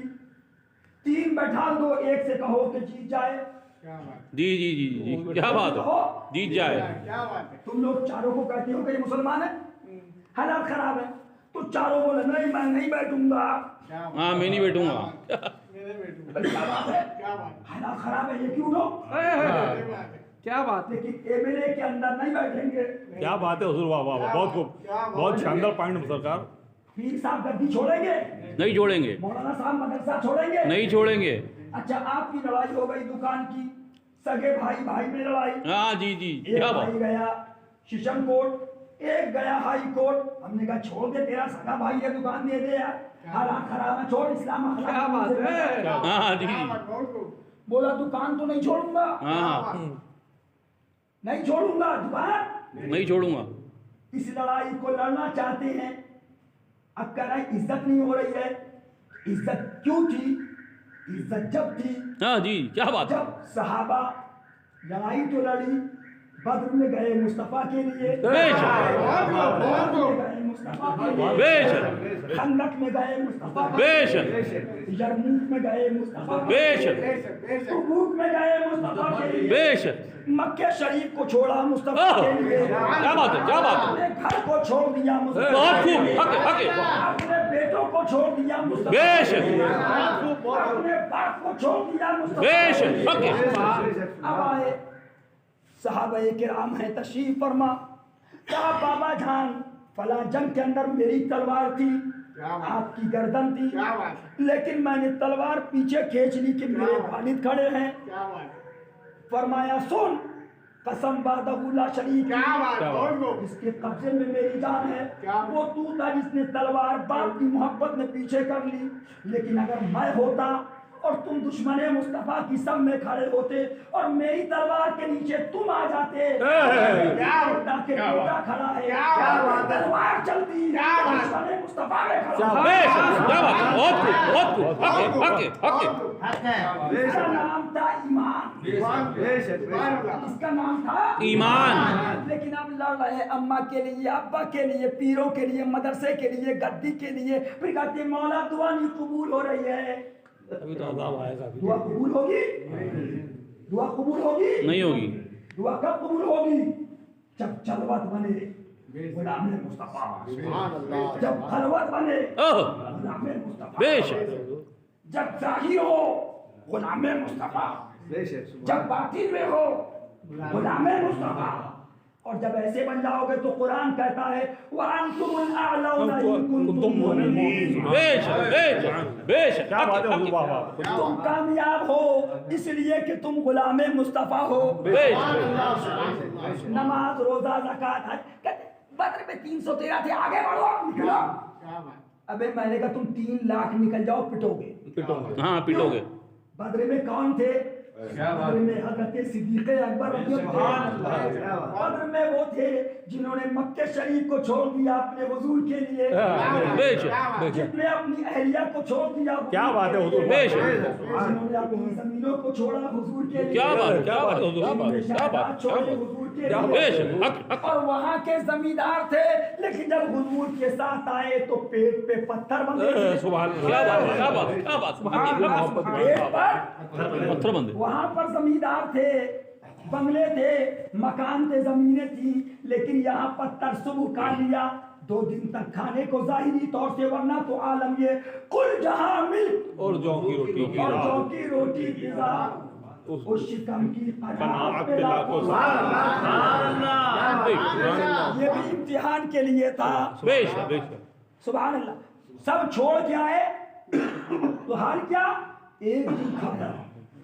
3 बैठा दो, एक से कहो कि जीत जाए। क्या बात। जी जी जी जी। क्या बात है, जीत जाए। क्या बात है। तुम लोग चारों को कहते हो कि ये मुसलमान है, हालात खराब है, तो चारों बोले नहीं मैं नहीं बैठूंगा। क्या बात। हाँ मैं नहीं बैठूंगा। मेरे बेटू। क्या बात है? क्या बात। हालात खराब है, ये क्यों लोग? क्या बात। लेकिन एमएलए के अंदर नहीं बैठेंगे। क्या बात है हुजूर। वाह वाह वाह। बहुत खूब, बहुत शानदार पॉइंट सरकार। पीर साहब गद्दी छोड़ेंगे, नहीं छोड़ेंगे, मौलाना साहब मदरसा छोड़ेंगे, नहीं छोड़ेंगे। अच्छा आपकी लड़ाई हो गई दुकान की, सगे भाई भाई में लड़ाई। हाँ जी जी। एक क्या भाई बात। गया सेशन कोर्ट, एक गया हाई कोर्ट। हमने कहा छोड़ दे, तेरा सगा भाई है, दुकान दे दे यार, हालात खराब है, छोड़, इस्लाम अखलाक। क्या बात है। हाँ जी क्या जी। बात। बहुत खूब। बोला दुकान तो नहीं छोड़ूंगा, हाँ नहीं छोड़ूंगा दुकान। नहीं छोड़ूंगा। इस लड़ाई को लड़ना चाहते हैं। अब कह रहा है इज्जत नहीं हो रही है। इज्जत क्यों थी? इज्जत जब थी हाँ जी। क्या बात है। जब सहाबा लड़ाई तो लड़ी, बद्र में गए मुस्तफा के लिए, बेशक। उहद में गए मुस्तफा के लिए, बेशक। खंदक में गए मुस्तफा के बेशक। लिए, यरमूक में गए मुस्तफा के लिए, बेशक बेशक बेशक। तबूक में गए मुस्तफा के लिए, बेशक। मक्के शरीफ को छोड़ा मुस्तफा के लिए, क्या बात है, क्या बात है। अपने घर को छोड़ दिया मुस्तफा बहुत के खूब। लिए, हक है, हक है। अपने बेटों को छोड़ दिया मुस्तफा बेशक। के लिए, अपने बाप को छोड़ दिया मुस्तफा बेशक। हक है। अब आए सहाबाए किराम है, तशरीफ फरमा। क्या बाबा जान फला जंग के अंदर मेरी तलवार थी, आपकी गर्दन थी, क्या बात है। लेकिन मैंने तलवार पीछे खींच ली कि मेरे वालिद खड़े हैं। क्या बात है। फरमाया सुन, कसम वादहुल्ला शरीक क्या बात है, और वो जिसके कब्जे में मेरी जान है क्या? वो तू था जिसने तलवार बाप की मोहब्बत में पीछे कर ली। लेकिन अगर मैं होता और तुम दुश्मने मुस्तफा की सब में खड़े होते और मेरी तलवार के नीचे तुम आ जाते, क्या? ताकि क्या बेटा बात? खड़ा है, क्या बात है? तलवार चलती, क्या बात? दुश्मने मुस्तफा में खड़ा बेशक, क्या बात है, बहुत खूब, हक है। इसका नाम था ईमान, इसका नाम था ईमान। लेकिन अब लड़ रहे हैं अम्मा के लिए, अब्बा के लिए, पीरों के लिए, मदरसे के लिए, गद्दी के लिए। फिर कहते हैं मौला दुआ नहीं कबूल हो रही है। अभी तो अज़ाब आएगा। दुआ कबूल होगी? दुआ कबूल होगी? नहीं होगी। दुआ कब कबूल होगी? जब जलवत बने गुलाम मुस्तफा, जब खलवत बने गुलाम मुस्तफा, बेशक, जब जाहिर हो गुलाम मुस्तफा, जब बातिन में हो गुलाम मुस्तफा। और जब ऐसे बन जाओगे तो कुरान कहता है वअंतुमुल अअलौना इन कुंतुम मुमिनीन। बेशक, बेशक, बेशक, क्या बात है हुजूर, वाह वाह। तुम कामयाब हो इसलिए कि तुम गुलाम मुस्तफा हो। बेशक, नमाज रोजा ज़कात हज, कहते बद्र में 313 थे, आगे बढ़ो निकलो। अबे मैंने कहा तुम 3 लाख निकल जाओ पिटोगे। हाँ पिटोगे। बद्र में कौन थे? बद्र में हजरत सिद्दीक़ अकबर बद्र में वो थे जिन्होंने मक्के शरीफ को छोड़ दिया अपने हुजूर के लिए, बेशक, जिन्होंने अपनी अहलिया को छोड़ दिया, क्या बात है हुजूर, बेशक, जिन्होंने अपनी जमीनों को छोड़ा हुजूर के लिए, क्या बात है, क्या बात है, हुजूर, क्या बात, छोड़े हुजूर के लिए। बेशक, हक, और वहाँ के जमींदार थे, लेकिन जब हुजूर के साथ आए तो पेट पे पत्थर बंधे थे। सुभान अल्लाह, क्या बात है, क्या बात है, क्या बात है, पेट पर पत्थर बंदे। वहाँ पर जमींदार थे, बंगले थे, मकान थे, जमीनें थी, लेकिन यहाँ पत्थर सुबह काट लिया 2 दिन तक खाने को जाहिरी तौर से, वरना तो आलम ये कुल जहां मिल्क और जौ की रोटी की और रात। जौ की रोटी गिज़ा उस शिकम की कनात पे लाखों ये भी इम्तिहान के लिए था। बेशक, बेशक, सुभान अल्लाह। सब छोड़ के आए तो हाल क्या? एक दिन खाता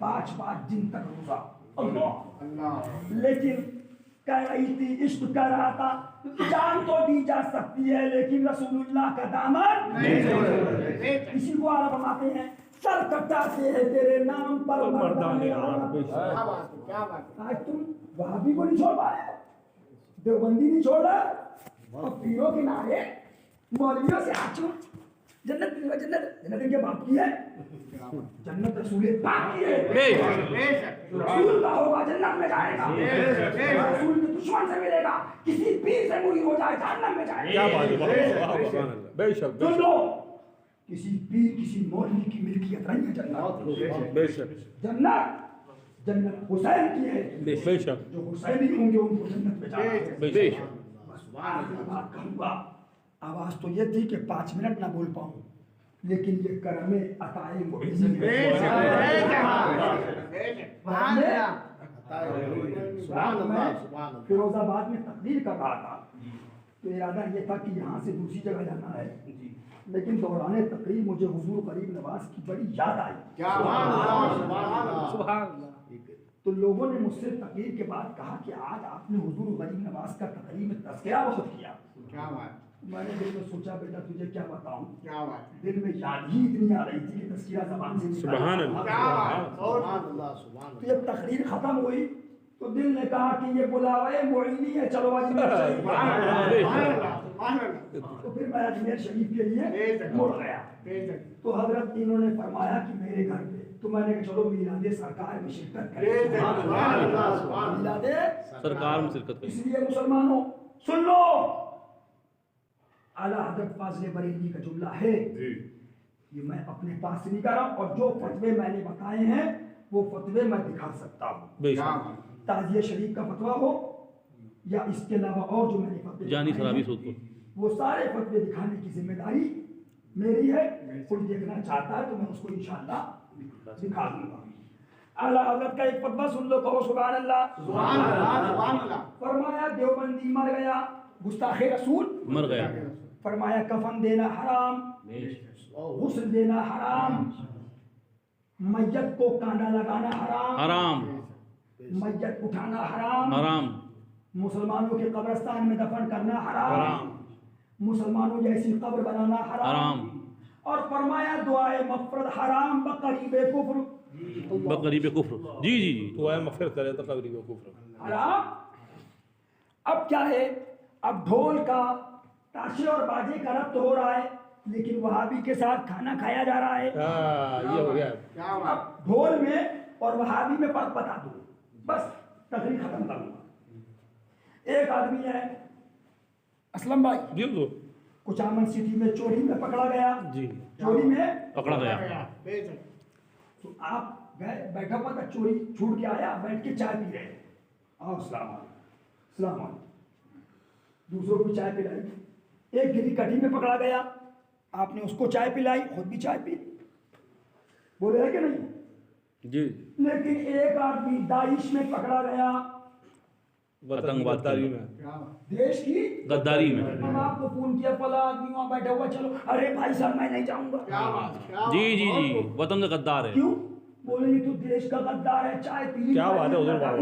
5-5 दिन तक रोजा। अल्लाह। लेकिन कह रही थी, इश्क कर रहा था, जान तो दी जा सकती है लेकिन रसूलुल्लाह का दामन नहीं। इसी को आला बनाते हैं, सर कटाते हैं तेरे नाम पर मर्दाने आलम। आज तुम वहाबी को नहीं छोड़ पा रहे, देवबंदी नहीं छोड़ रहा, और पीरों के नारे मौलवियों से हाथ छू। जन्नत जन्नत जन्नत इनके बाप की है, जन्नत रसूल पाक की है। रसूल का होगा जन्नत में जाएगा, रसूल के दुश्मन से मिलेगा, किसी पीर से मुरी हो जाए जहन्नम में जाएगा। क्या बात है, बेशक, सुन लो, किसी पीर किसी मौलवी की मिल्कियत नहीं है जन्नत। बेशक, जन्नत हुसैन की है, बेशक, जो हुसैनी होंगे उनको जन्नत में जाएगा। बेशक, बात कहूँगा, आवाज तो ये थी कि 5 मिनट ना बोल पाऊँ, लेकिन ये करमे अताए मुइज़्ज़ी फिरोजाबाद में तकरीर कर रहा था, तो इरादा ये था कि यहाँ से दूसरी जगह जाना है, लेकिन दौरान तकरीर मुझे हुजूर गरीब नवाज की बड़ी याद आई। तो लोगों ने मुझसे तकरीर के बाद कहा कि आज आपने हुजूर गरीब नवाज का तकरीर में तज़किरा बहुत किया। मैंने दिल में सोचा बेटा तुझे क्या बताऊं, दिल में याद ही इतनी आ रही थी कि तज़किरा ज़बान से सुभान अल्लाह। तो जब तकरीर खत्म हुई तो दिल ने कहा कि ये बुलावे मुइनी है, चलो अजमेर शरीफ। तो फिर मैं अजमेर शरीफ के लिए मुड़ गया। तो हजरत इन्होंने फरमाया कि मेरे घर पे, तो मैंने कहा चलो मिलादे सरकार में शिरकत करें। मिलादे सरकार में शिरकत करें। इसलिए मुसलमानों सुन लो, आला हजरत फाज़िल बरेली का जुमला है, ये मैं अपने पास से नहीं कर रहा, और जो फतवे मैंने बताए हैं वो फतवे मैं दिखा सकता हूँ। बेशक, ताजिया शरीफ का फतवा हो या इसके अलावा और जो मैंने फतवे जानी दिखाए शराबी हैं, सूद को। वो सारे फतवे दिखाने की जिम्मेदारी मेरी है। कोई देखना चाहता है तो मैं उसको इंशाअल्लाह दिखा दूंगा। आला हजरत का एक फतवा सुन लो, कहो सुभान अल्लाह। फरमाया देवबंदी मर गया, गुस्ताखे रसूल मर गया। फरमाया कफन देना हराम, गुस्ल देना हराम, मैयत को कांडा लगाना हराम, हराम, मैयत उठाना हराम, हराम, मुसलमानों के कब्रिस्तान में दफन करना हराम, मुसलमानों जैसी कब्र बनाना हराम, हराम, और फरमाया दुआए मग़फ़िरत हराम बक़रीबे कुफ्र, बकरी पे कुफ्र। जी जी जी। तो आए मगफिरत करे तो कब्र को कुफ्र। हराम। अब क्या है, अब ढोल का ताशे और बाजे का रब्त हो रहा है, लेकिन वहाबी के साथ खाना खाया जा रहा है। हाँ ये हो गया। अब ढोल में और वहाबी में फर्क बता दूं, बस तकरीर खत्म करूंगा। एक आदमी है असलम भाई, जी तो कुचामन सिटी में चोरी में पकड़ा गया, जी चोरी में पकड़ा गया। तो आप गए, बैठा हुआ था, चोरी छूट के आया, बैठ के चाय पी रहे, आओ सलाम अलैकुम, दूसरों को चाय पिलाई। एक गिरी कटी में पकड़ा गया, आपने उसको चाय पिलाई, खुद भी चाय पी, बोले है कि नहीं? जी। लेकिन एक आदमी दाइश में पकड़ा गया, आतंकवादी में देश की गद्दारी में। हम आपको फोन किया, पला आदमी वहां बैठा हुआ, चलो, अरे भाई साहब मैं नहीं जाऊंगा। जी जी जी, वतन का गद्दार है। क्यों? बोले ये तो देश का गद्दार है, चाय पी ली, क्या बात है उधर बाबा?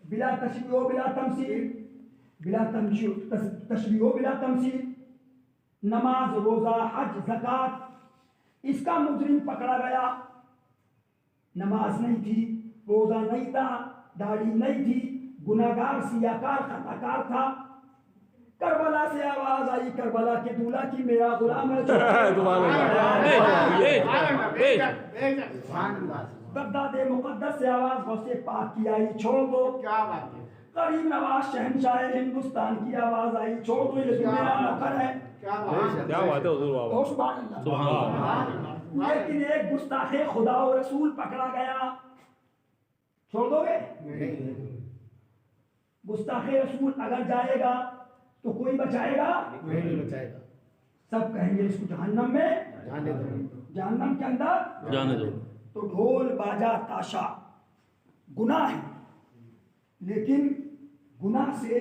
बिला तशबीह बिला तमसील, बिला तशबीह बिला तमसील, नमाज रोजा हज ज़कात, इसका मुजरिम पकड़ा गया, नमाज नहीं थी, रोजा नहीं था, दाढ़ी नहीं थी, गुनाहगार सियाकार खताकार था। करबला से आवाज आई, करबला के दूल्हा की मेरा गुलाम है, बगदाद मुकद्दस से आवाज गौसे पाक की आई, छोड़ दो। करीम नवाज शहनशाह हिंदुस्तान की आवाज आई, छोड़ दो, ये मेरा नौकर है। क्या बात है उधर बाबा? और सुभान अल्लाह। सुभान अल्लाह। लेकिन एक गुस्ताखे खुदा और रसूल पकड़ा गया, छोड़ दोगे? गुस्ताखे रसूल अगर जाएगा तो कोई बचाएगा? नहीं बचाएगा। सब कहेंगे इसको जहन्नम में, जहन्नम के अंदर जाने दो। तो ढोल बाजा ताशा गुनाह है, लेकिन गुनाह से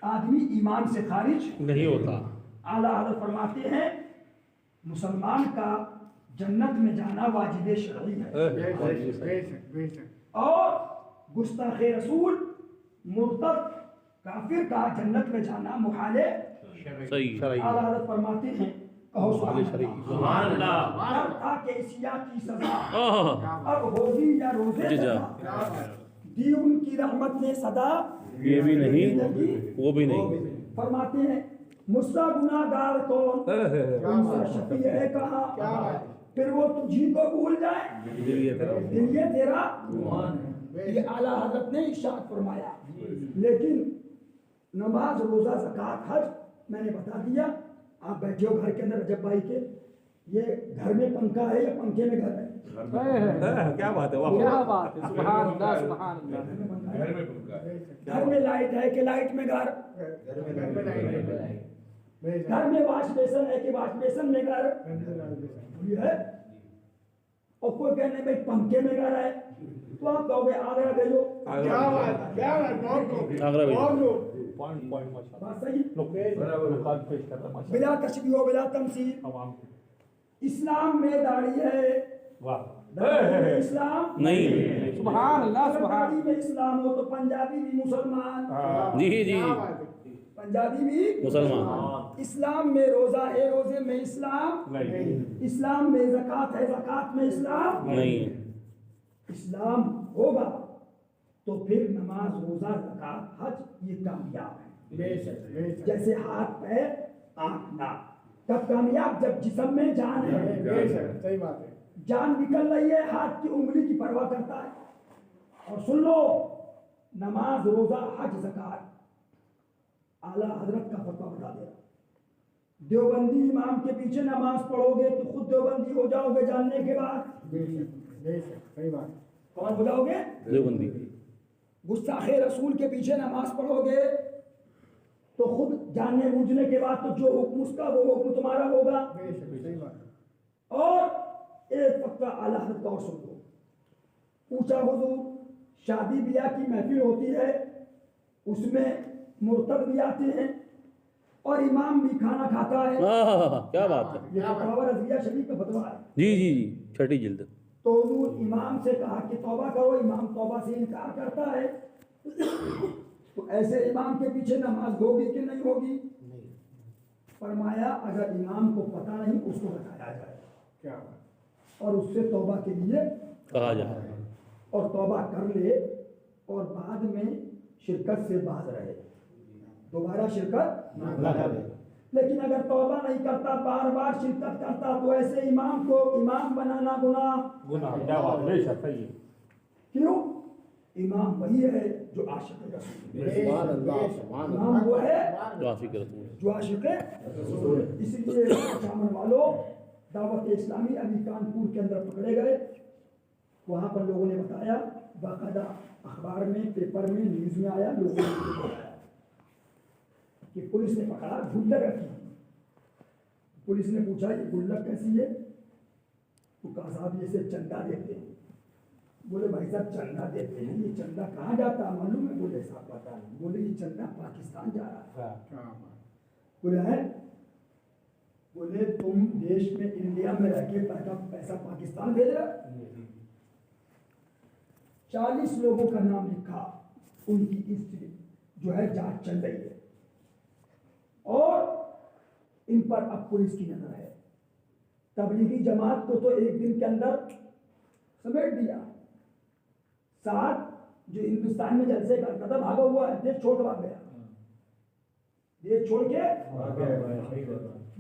आदमी ईमान से खारिज नहीं होता। आला हज़रत फरमाते हैं मुसलमान का जन्नत में जाना वाजिब शरई है, और गुस्ताखे रसूल मुर्तद काफिर का जन्नत में जाना मुहाले सही। आला हज़रत फरमाते हैं, कहो सुभान अल्लाह। था कि इसिया की सजा ओह, अब होगी या रोजे जी जा। सजा, दी उनकी रहमत ने सदा ये भी नहीं, वो भी नहीं। फरमाते हैं मुझसा गुनाहगार कौन, उनसा शफी है कहाँ, फिर वो तुझी को भूल जाए, दिल ये तेरा, ये आला हज़रत ने इरशाद फरमाया। लेकिन नमाज रोजा ज़कात हज मैंने बता दिया। आप बैठे हो घर के अंदर, रजब भाई के, ये घर में पंखा है या पंखे में घर है? क्या बात है? क्या बात है, सुभान अल्लाह, सुभान अल्लाह। घर में लाइट है कि लाइट में घर? घर में वाश बेसन है कि वाश बेसन में घर? ये है। और कोई कहने भाई पंखे में घर है, तो आप कहोगे आगरा भेजो। आगरा भेजो। बात सही। बिला तशबीह बिला तमसील, इस्लाम में दाढ़ी है, दाढ़ी में इस्लाम नहीं। सुभान अल्लाह, सुभान। दाढ़ी में इस्लाम हो तो पंजाबी भी मुसलमान, जी जी, पंजाबी भी मुसलमान। इस्लाम में रोजा है, रोजे में इस्लाम, इस्लाम में ज़कात है, ज़कात में इस्लाम नहीं। इस्लाम होगा तो फिर नमाज रोजा ज़कात हज ये कामयाब है। जैसे हाथ पैर आँख नाक, तब कामयाब जब जिस्म में जान है। सही बात है। जान निकल रही है, हाथ की उंगली की परवाह करता है। और सुन लो, नमाज रोजा हज ज़कात आला हजरत का फतवा बता दे रहा। देवबंदी इमाम के पीछे नमाज पढ़ोगे तो खुद देवबंदी हो जाओगे जानने के बाद। सही बात। कौन हो जाओगे? देवबंदी। गुस्ताखे रसूल के पीछे नमाज पढ़ोगे तो खुद जानने बूझने के बाद तो जो हुक्म उसका वो हुक्म तुम्हारा होगा। सही बात। और एक फतवा आला हजरत का और सुन लो, पूछा हुजूर शादी ब्याह की महफिल होती है, उसमें मुर्तद भी आते हैं और इमाम भी खाना खाता है। क्या बात है। ये फतवा रज़िया शरीफ का फतवा है। जी जी जी, छठी जिल्द। तो हुजूर इमाम से कहा कि तौबा करो, इमाम तौबा से इनकार करता है, तो ऐसे इमाम के पीछे नमाज होगी कि नहीं होगी? फरमाया अगर इमाम को पता नहीं उसको बताया जाए, क्या और उससे तौबा के लिए कहा जाए, और तौबा कर ले और बाद में शिरकत से बाज रहे, दोबारा शिरकत न करे। लेकिन अगर तौबा नहीं करता, बार बार शिरकत करता, तो ऐसे इमाम को इमाम बनाना गुनाह। क्या बात, बेशक सही है। क्यों? इमाम वही है जो आशिक रसूल, इमाम वो है जो आशिक रसूल, जो आशिक रसूल। इसलिए चामन वालों, दावत इस्लामी अभी कानपुर के अंदर पकड़े गए। वहाँ पर लोगों ने बताया, बाकायदा अखबार में, पेपर में, न्यूज़ में आया, लोगों ने बताया कि पुलिस ने पकड़ा, गुल्लक रखी। पुलिस ने पूछा ये गुल्लक कैसी है? तो कहा साहब ये से चंदा देते हैं। बोले भाई साहब चंदा देते हैं, ये चंदा कहाँ जाता मालूम है? बोले साहब पता नहीं। बोले ये चंदा पाकिस्तान जा रहा है। बोले है? बोले तुम देश में, इंडिया में रह के पैसा पाकिस्तान भेज रहा? 40 लोगों का नाम लिखा, उनकी हिस्ट्री जो है जांच चल रही है, और इन पर अब पुलिस की नजर है। तबलीगी जमात को तो एक दिन के अंदर समेट दिया। 7 जो हिंदुस्तान में जलसे करता था भागा हुआ है, देश छोड़ भाग गया, देश छोड़ के।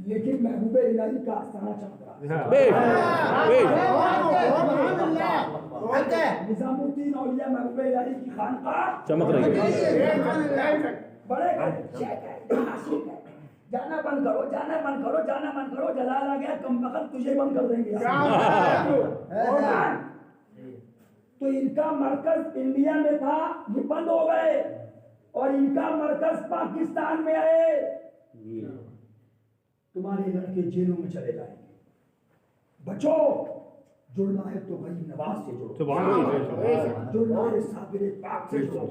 लेकिन महबूब इलाही का आस्थाना चमक रहा। निजामुद्दीन औलिया महबूब इलाही की खानकाह चमक रही है। बड़े जाना बंद करो, जाना बंद करो, जाना बंद करो, जलाल आ गया, कम वक्त तुझे बंद कर देंगे। तो इनका मरकज इंडिया में था, ये बंद हो गए, और इनका मरकज पाकिस्तान में आए। तुम्हारे लड़के जेलों में चले जाएंगे, बचो। जुड़ना है तो भाई नवाज से जुड़ो, जुड़ना है साबिर पाक से जुड़ो।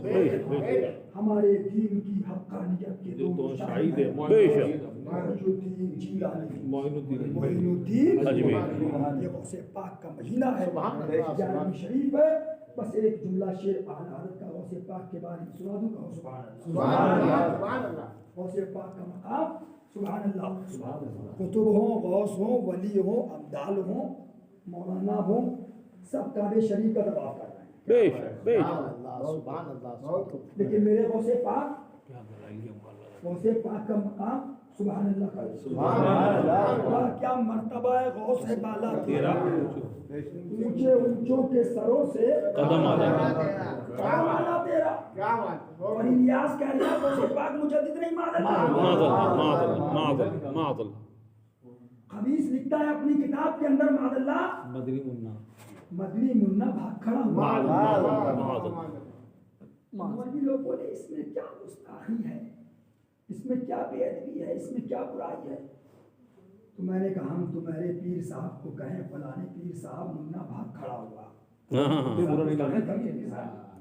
हमारे दीन की हक्कानियत के दो शाहिद हैं, मोइनुद्दीन अजमेरी। ये गौसे पाक का महीना है, 11वीं शरीफ है। बस एक जुमला शेर आला हज़रत का गौसे पाक के बारे में सुना दूं। कहो सुभान अल्लाह। गौसे पाक का मकाम सुभान अल्लाह। कुतुब हो, गौस हो, वली हो, अब्दाल हो, मौलाना हो, सब काबे शरीफ का दबाव कर रहे हैं। लेकिन मेरे गौसे पाक का मकाम सुभान अल्लाह का। क्या मर्तबा है गौस है बाला तेरा, ऊंचे ऊंचों के सरों से कदम आला तेरा। और इलियास कह रहा है गौसे पाक मुजद्दिद नहीं मादल। खबीस लिखता है अपनी किताब के अंदर मादल्ला, मदनी मुन्ना भाग खड़ा हुआ। मौलवी लोग बोले इसमें क्या गुस्ताखी है, इसमें क्या बेअदबी है, इसमें क्या बुराई है? तो मैंने कहा हम तुम्हारे पीर साहब को कहें, फलाने पीर साहब मुन्ना भाग खड़ा हुआ।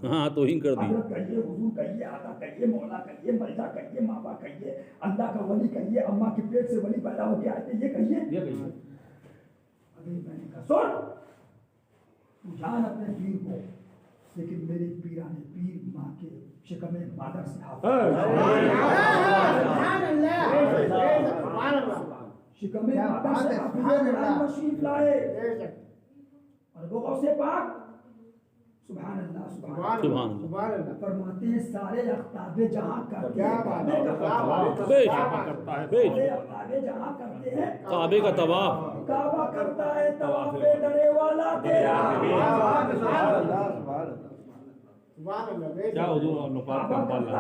हाँ तो ही कर दी। कहिए, हुजूर कहिए, आका कहिए, मौला कहिए, मलदा कहिए, मापा कहिए, अल्लाह का वली कहिए, अम्मा के पेट से वली पैदा होके आए थे, ये कहिए। अभी मैंने कहा सुन, जान अपने पीर को, लेकिन मेरे पीराने पीर माँ के शिकमे मादर से शिकमे मादर से तशरीफ लाए, और वो गौसे पाक सुभान अल्लाह सुभान अल्लाह फरमाते हैं सारे अख्ताबे जहाँ करते हैं काबे जहाँ करते हैं काबे का तवाफ, काबा करता है तवाफे डरे वाला तेरा। क्या हुजूर नुकात का पाला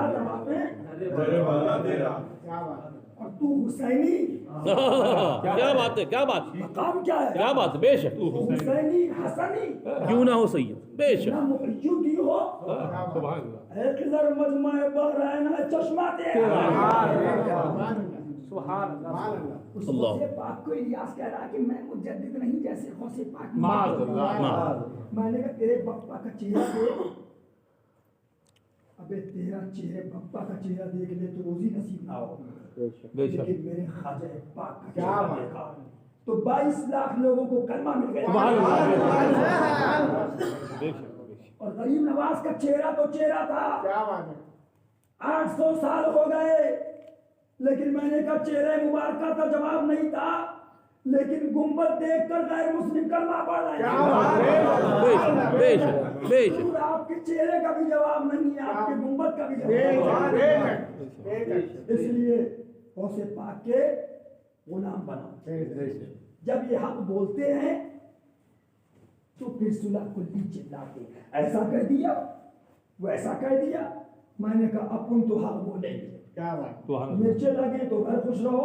और तू हुसैनी, क्या बात है, क्या बात, मकाम क्या है, क्या बात, बेशक हुसैनी हसनी क्यों ना हो सैयद, बेशक ना मुहज्जुदी हो, एक जर मजमा बहरैन है चश्मा तेरा। सुभान अल्लाह। उस गौसे पाक को इलियास कह रहा है कि मैं मुजद्दिद नहीं, जैसे गौसे पाक। मैंने कहा तेरे बप्पा का चेहरा देख, अबे तेरा चेहरे बप्पा का चेहरा देख ले तो रोजी नसीब ना हो, लेकिन मेरे ख्वाजा पाक का चेहरा देखा तो 22 लाख लोगों को कलमा मिल गया। और गरीब नवाज का चेहरा तो चेहरा था। क्या बात है। 800 साल हो गए, लेकिन मैंने कहा चेहरे मुबारक का जवाब नहीं था, लेकिन गुंबद देखकर गैर मुस्लिम कलमा पढ़ रहे हैं। आपके चेहरे का भी जवाब नहीं है, आपके गुंबद का भी जवाब नहीं। इसलिए गौसे पाक के गुलाम बनो। जब ये हक बोलते हैं तो फिर सुलह कुल्ली चिल्लाते, ऐसा कह दिया वैसा कह दिया। मैंने कहा अपन तो हक बोलेंगे। क्या बात। मिर्चे लगे तो घर खुश रहो,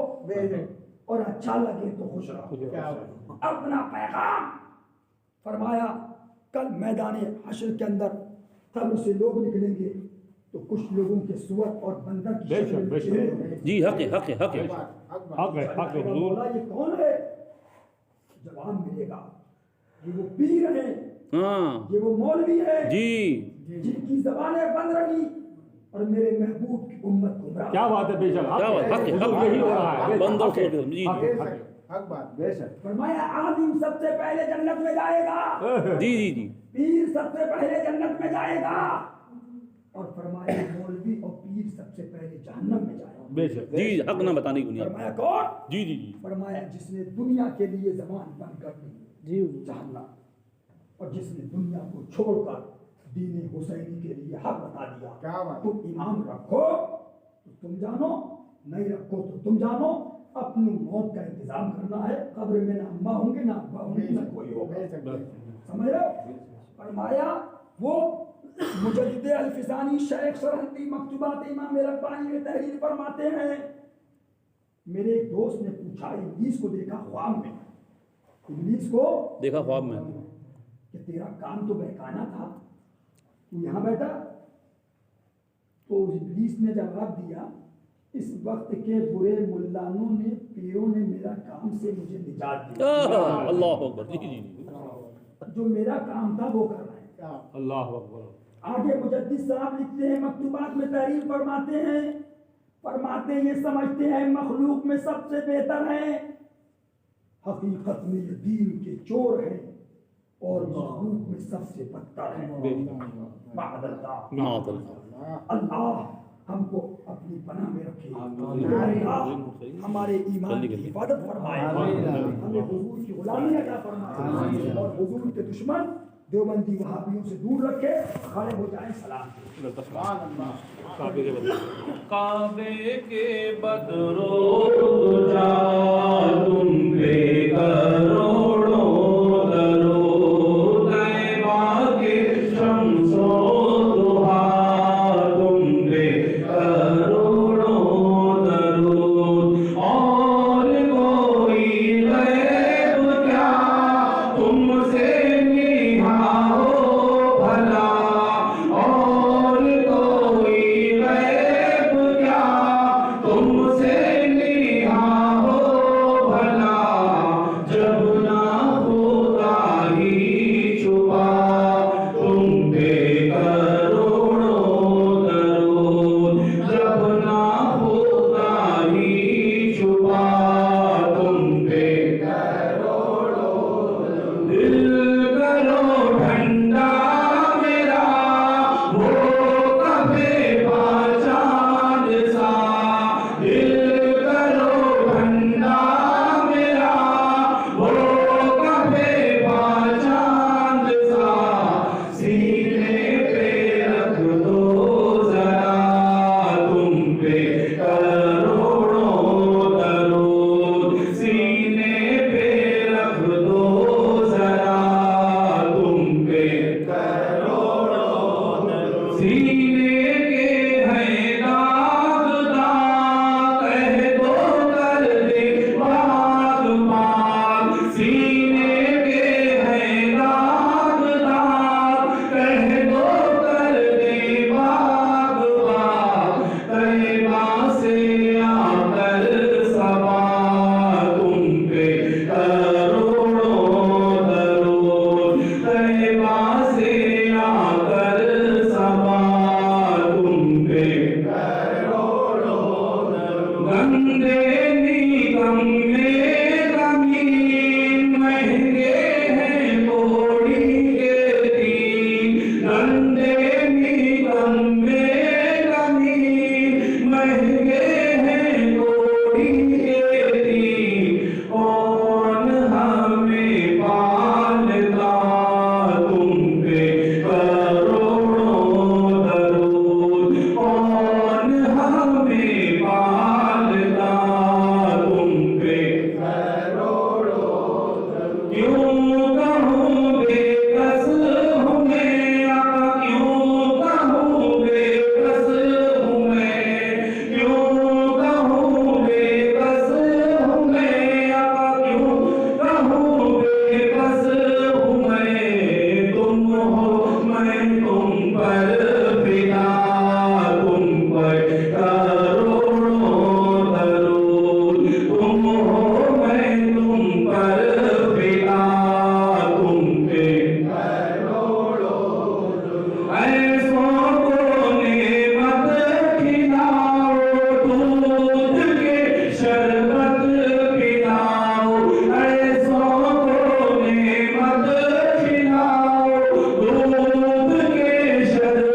और अच्छा लगे तो खुश रहो। अपना पैगाम फरमाया। कल मैदान हश्र के अंदर कब्र से लोग निकलेंगे तो कुछ लोगों के सुअर और बंदर की शक्ल में चेहरे होंगे। जी हक है, हक है, हक है, हक है हुजूर। ये कौन है? जवाब मिलेगा ये वो पीर है, हाँ ये वो मौलवी है जी, जिनकी जबानें बंद रही और मेरे महबूब की उम्मत गुमराह। क्या बात है, बेशक क्या बात, हक है, हक यही हो रहा है। बंदर से जी हक बात। बेशक। फरमाया आलिम सबसे पहले जन्नत में जाएगा, जी जी जी, पीर सबसे पहले जन्नत में जाएगा, और फरमाया मौलवी और पीर सबसे पहले जहन्नम में जाएगा। बेशक जी हक ना बताने की दुनिया। फरमाया कौन? जी जी जी, फरमाया जिसने दुनिया के लिए जबान बंद कर दी जी जहन्नम, और जिसने दुनिया को छोड़कर दीन हुसैनी के लिए हक बता दिया। क्या बात। तुम इमाम रखो तो तुम जानो, नहीं रखो तो तुम जानो। अपनी मौत का इंतजाम करना है। कब्र में ना अम्मा होंगे ना अब्बा होंगे ना कोई होगा। समझ रहे हो? फरमाया वो मुजद्दिद अल-फिसानी शेख सरहंदी मकतूबात इमाम रब्बानी में तहरीर फरमाते हैं। मेरे एक दोस्त ने पूछा, इब्लीस को देखा ख्वाब में, इब्लीस को देखा ख्वाब में कि तेरा काम तो बहकाना था, तू यहाँ बैठा। तो इब्लीस ने जवाब दिया, इस वक्त के बुरे मुल्लानों ने पीरों ने मेरा काम से मुझे निजात दी। अल्लाह अकबर। जी जी जी, जो मेरा काम था वो कर रहे हैं। अल्लाह अकबर। आगे मुजद्दिद साहब लिखते हैं, मकतूबात में तहरीर फरमाते ये समझते हैं मखलूक में सबसे बेहतर है, हकीकत में ये दीन के चोर हैं और मखलूक में सबसे बदतर है। अल्लाह हमको अपनी पनाह में रखे, अल्लाह हमारे ईमान की हिफाजत फरमाए, हमें हुजूर की गुलामी अता फरमाए, और हुजूर के दुश्मन देवबंदी वहाबियों से दूर रखे, खड़े हो जाए सलाम। काबे के बदरो तुझा तुम पे करोड़ों दरूद, तैबा के शम्सो दुहा तुम पे करोड़ों दरूद, और कोई गैब क्या तुमसे भला, और कोई गैब क्या तुमसे लिहा हो भला, जब ना खुदा ही छुपा तुम पे करोड़ों दरूद, जब ना खुदा ही छुपा तुम पे करोड़ों दरूद। दिल करो ठंडा मेरा वो कभी पहचान सा, दिल करो ठंडा मेरा वो कभी पहचान सा, सीने पे रख दो जरा तुम पे करोड़ों दरूद, सीने पे रख दो जरा तुम पे करोड़ों दरूद, सीने के हैं दाग दाग, कह दो कर दे बाग बाग, सीने के हैं दाग दाग, कह दो कर दे बाग बाग, तैबा से आकर सबा तुम पे करोड़ों दरूद, तैबा से आकर सबा पर फिदा, तुम पर करोड़ों दरूद। तुम हो मैं तुम पर फिदा, तुम पे करोड़ों दरूद। ऐसों को नेमत खिलाओ, दूध के शरबत पिलाओ। ऐसों को नेमत खिलाओ, दूध के शरबत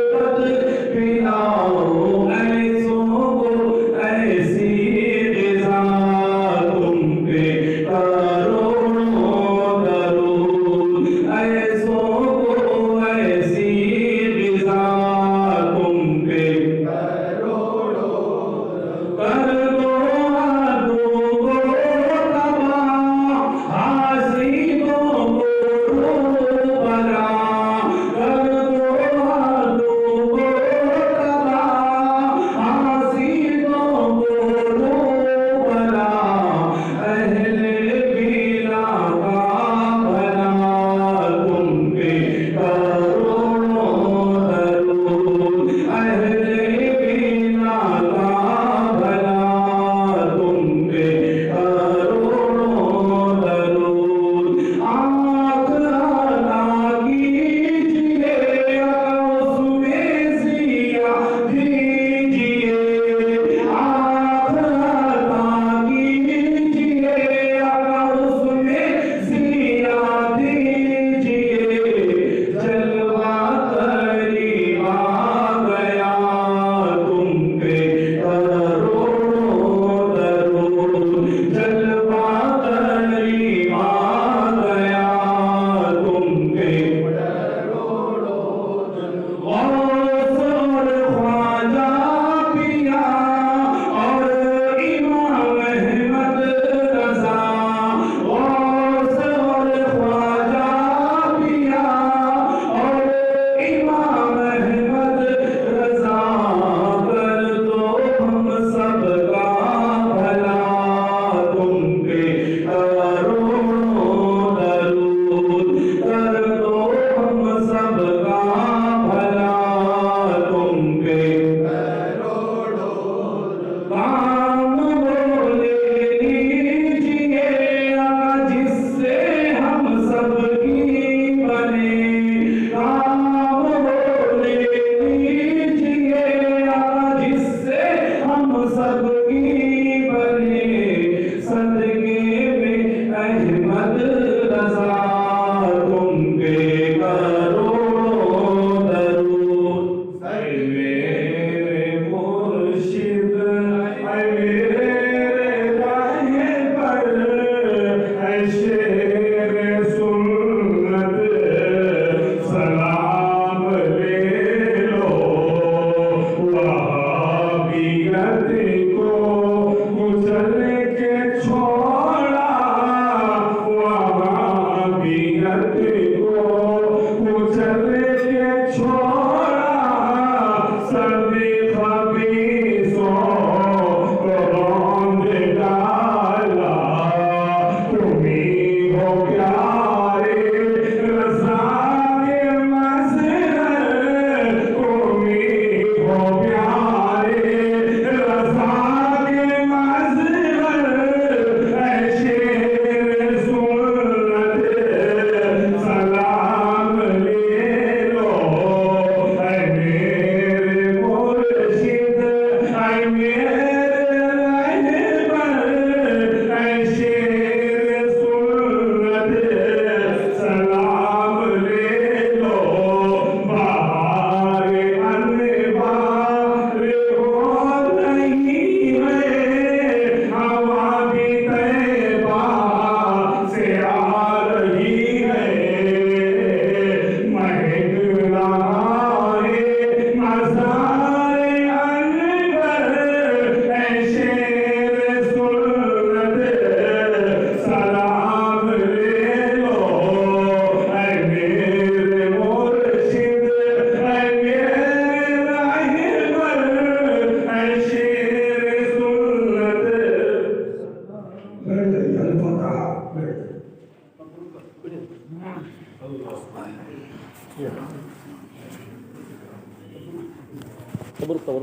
तबर तबर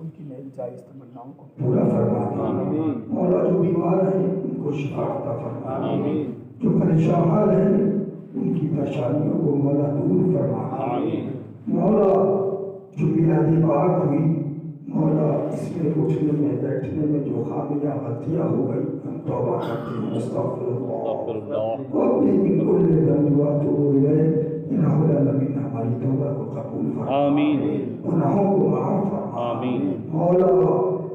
उनकी नई जायज़ तमन्नाओं को पूरा फरमा दे मौला जो बीमार है उनको शिफा अता फरमा जो परेशान है उनकी परेशानियों को मौला दूर फरमा मौला जो मिलादी पाक हुई मौला इसमें उठने में बैठने में जो खामियां गलतियां हो गई हम तौबा करते हैं अस्तगफिरुल्लाह और इन कुल्ल ज़ंब व अतूबु इलैह इन्नहु लमीन हमारी तौबा को कबूल फरमा आमीन गुनाहों को माफ फरमा आमीन मौला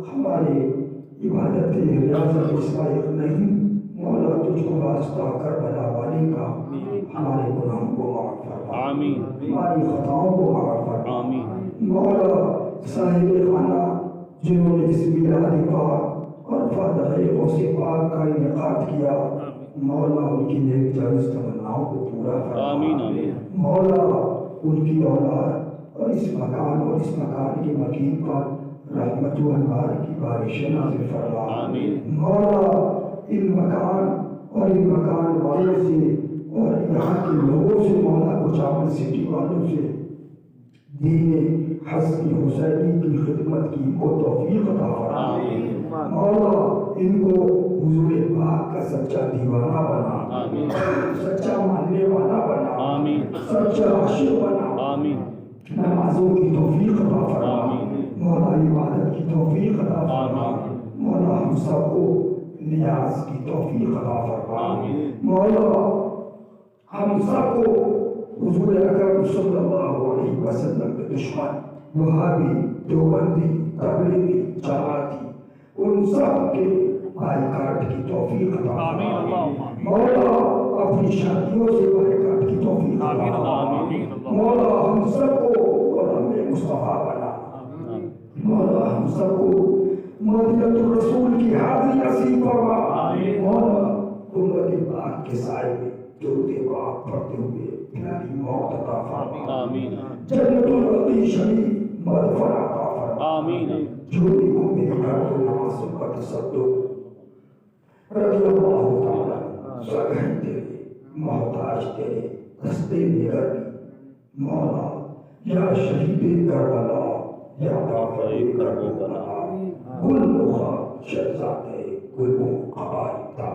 हमारे इबादत रियाज़त इस लायक नहीं मौला तुझको वास्ता करबला वाले का हमारे गुनाहों को माफ फरमा आमीन हमारी खताओं को माफ फरमा आमीन मौला साहिब खाना जिन्होंने इस मिलाद पाक और फातह गौसे पाक का इनेकाद किया मौला उनकी नेक जायज़ तमन्नाओं को पूरा फरमा आमीन आमीन मौला उनकी औलाद और इस मकान के मकीन पर रहमत व अनवार की बारिशें नाज़िल फरमा आमीन मौला इन मकान वालों से और यहाँ के लोगों से मौला कुचामन सिटी वालों से दीने हसन हुसैनी की खिदमत की इनको तौफीक अता फरमा मौला इनको हुजूर पाक का सच्चा दीवाना बना सच्चा मानने वाला बना सच्चा आशिक बना नमाजों की तौफीक अता फरमा मौला इबादत की तौफीक अता फरमा मौला हम सबको नियाज की तौफीक अता फरमा मौला हम सबको हुजूर अकरम सल्लल्लाहु अलैहि वसल्लम के दुश्मन वहाबी देवबंदी तबलीगी जमाती उन सब के बाइकाट की तौफीक अता फरमा मौला अपनी शादियों से बाइकाट की तौफीक अता फरमा मौला हम सबको गुलाम मुस्तफा बना मौला हम सबको मदीनतुर रसूल की हाज़िरी नसीब फरमा मौला उम्मत पाक के साए में दुरूद पाक पढ़ते हुए प्यारी मौत अता फरमा जन्नतुल बकी शरीफ मग़फ़िरत अता फरमा जो भी को मेरे घर को नमाज़ों का तसद्दुक़ रज़ियल्लाहु ताला सगह तेरे मोहताज तेरे दस्ते निगर मौला या शहीद करबला या दाफ़े करबला कुल्लु शहज़ादे कुल्लु क़बाइता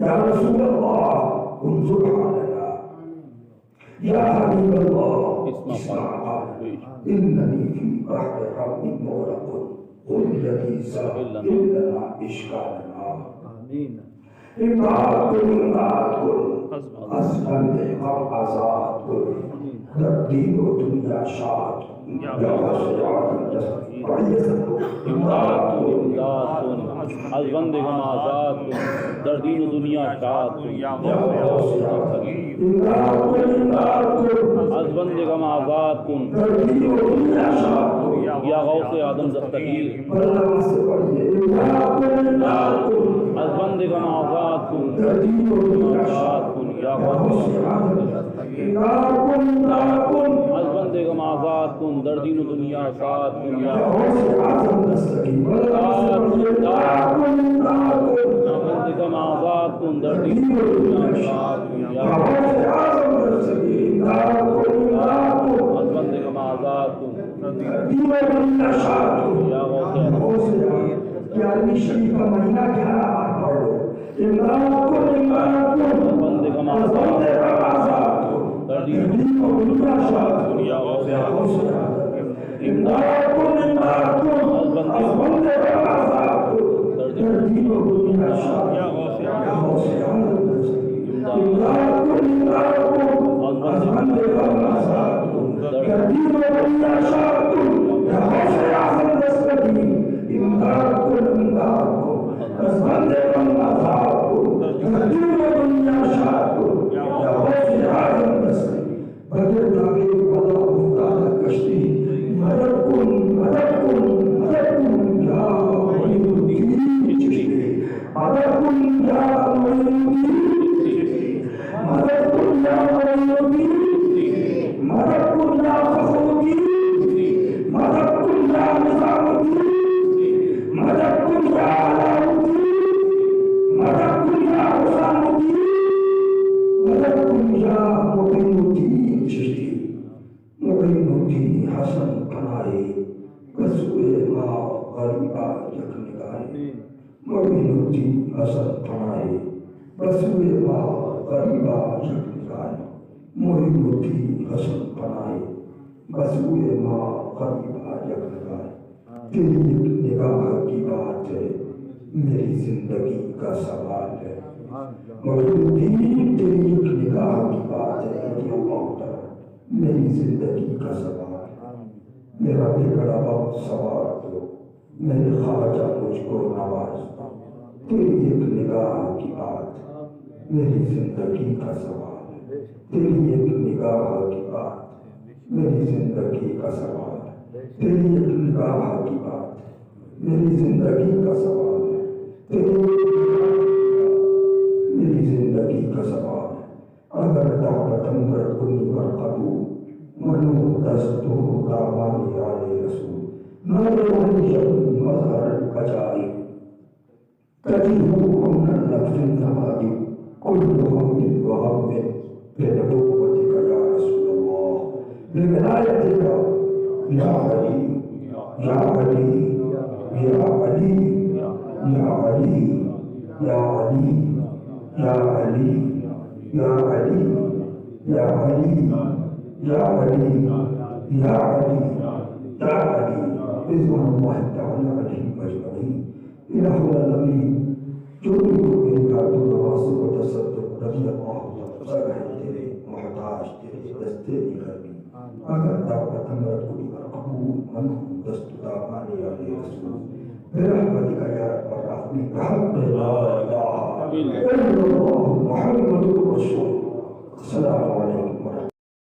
या रसूल अल्लाह उन्ज़ुर अलैना या हबीब अल्लाह इस्मा इन्ननी फी बहर रब्बी मुग़रक़ुन क़ुल यदी सअलना इश्कालना इमदाद कुल हस्बंद गम आज़ाद कुल दीन व दुनिया शाद या अज़बंद गम आज़ाद दर्दीन दुनिया शाद अज़बंद गम आज़ाद कुन या गौसे आदम दस्तगीर अज़बंद गम आज़ाद कुन या गौसे कुन दर्दीन दुनिया साथ दुनिया बंदगम आजाद कुन दर्दीन दुनिया साथ दुनिया बंदगम आजाद कुन ग्यारहवीं शरीफ का महीना 11 बार पढ़ो। इमरान को बंदगम आजाद दर्दीन दुनिया साथ दुनिया इमरान को तेरी निगाह की बात है, मेरी जिंदगी का सवाल है। तेरी निगाह की बात है, मेरी जिंदगी का सवाल है। मेरा बिगड़ा वक्त सवार दो, मेरे ख्वाजा मुझको नवाज दो। तेरी एक निगाह की बात है, मेरी जिंदगी का सवाल है। तेरी एक निगाह की बात, मेरी जिंदगी का सवाल है। तेरी एक निगाह की बात, मेरी जिंदगी का सवाल है। मेरी जिंदगी का सवाल है। अगर दावतन रब्बुनी वरक़बू मनु दस्तु दामानी आले रसूल नूरन मज़हर अजाइब तजीबु उन्नन नफ्सिन नवादिब कुल्लु हम्मिन व हम्मिन बिनबुव्वतिका या रसूलल्लाह बिविलायतिका या अली या अली या अली या अली या अली या अली या अली या अली या अली या अली या अली इज़्वनुल्लाह तआला अलैहि अजमईन इलाहुल नबी जो भी मेरा दुआ वास्ते व तसद्दुक़ रज़ियल्लाहु ताला तेरे मोहताज तेरे दस्ते की करनी अगर दावत हमर कुली कबूल मन दस्तुता माने आले रसूल बिरहमतिका या अरहमर राहिमीन ला इलाहा इल्लल्लाह मुहम्मदुर रसूलुल्लाह सल्लल्लाहु अलैहि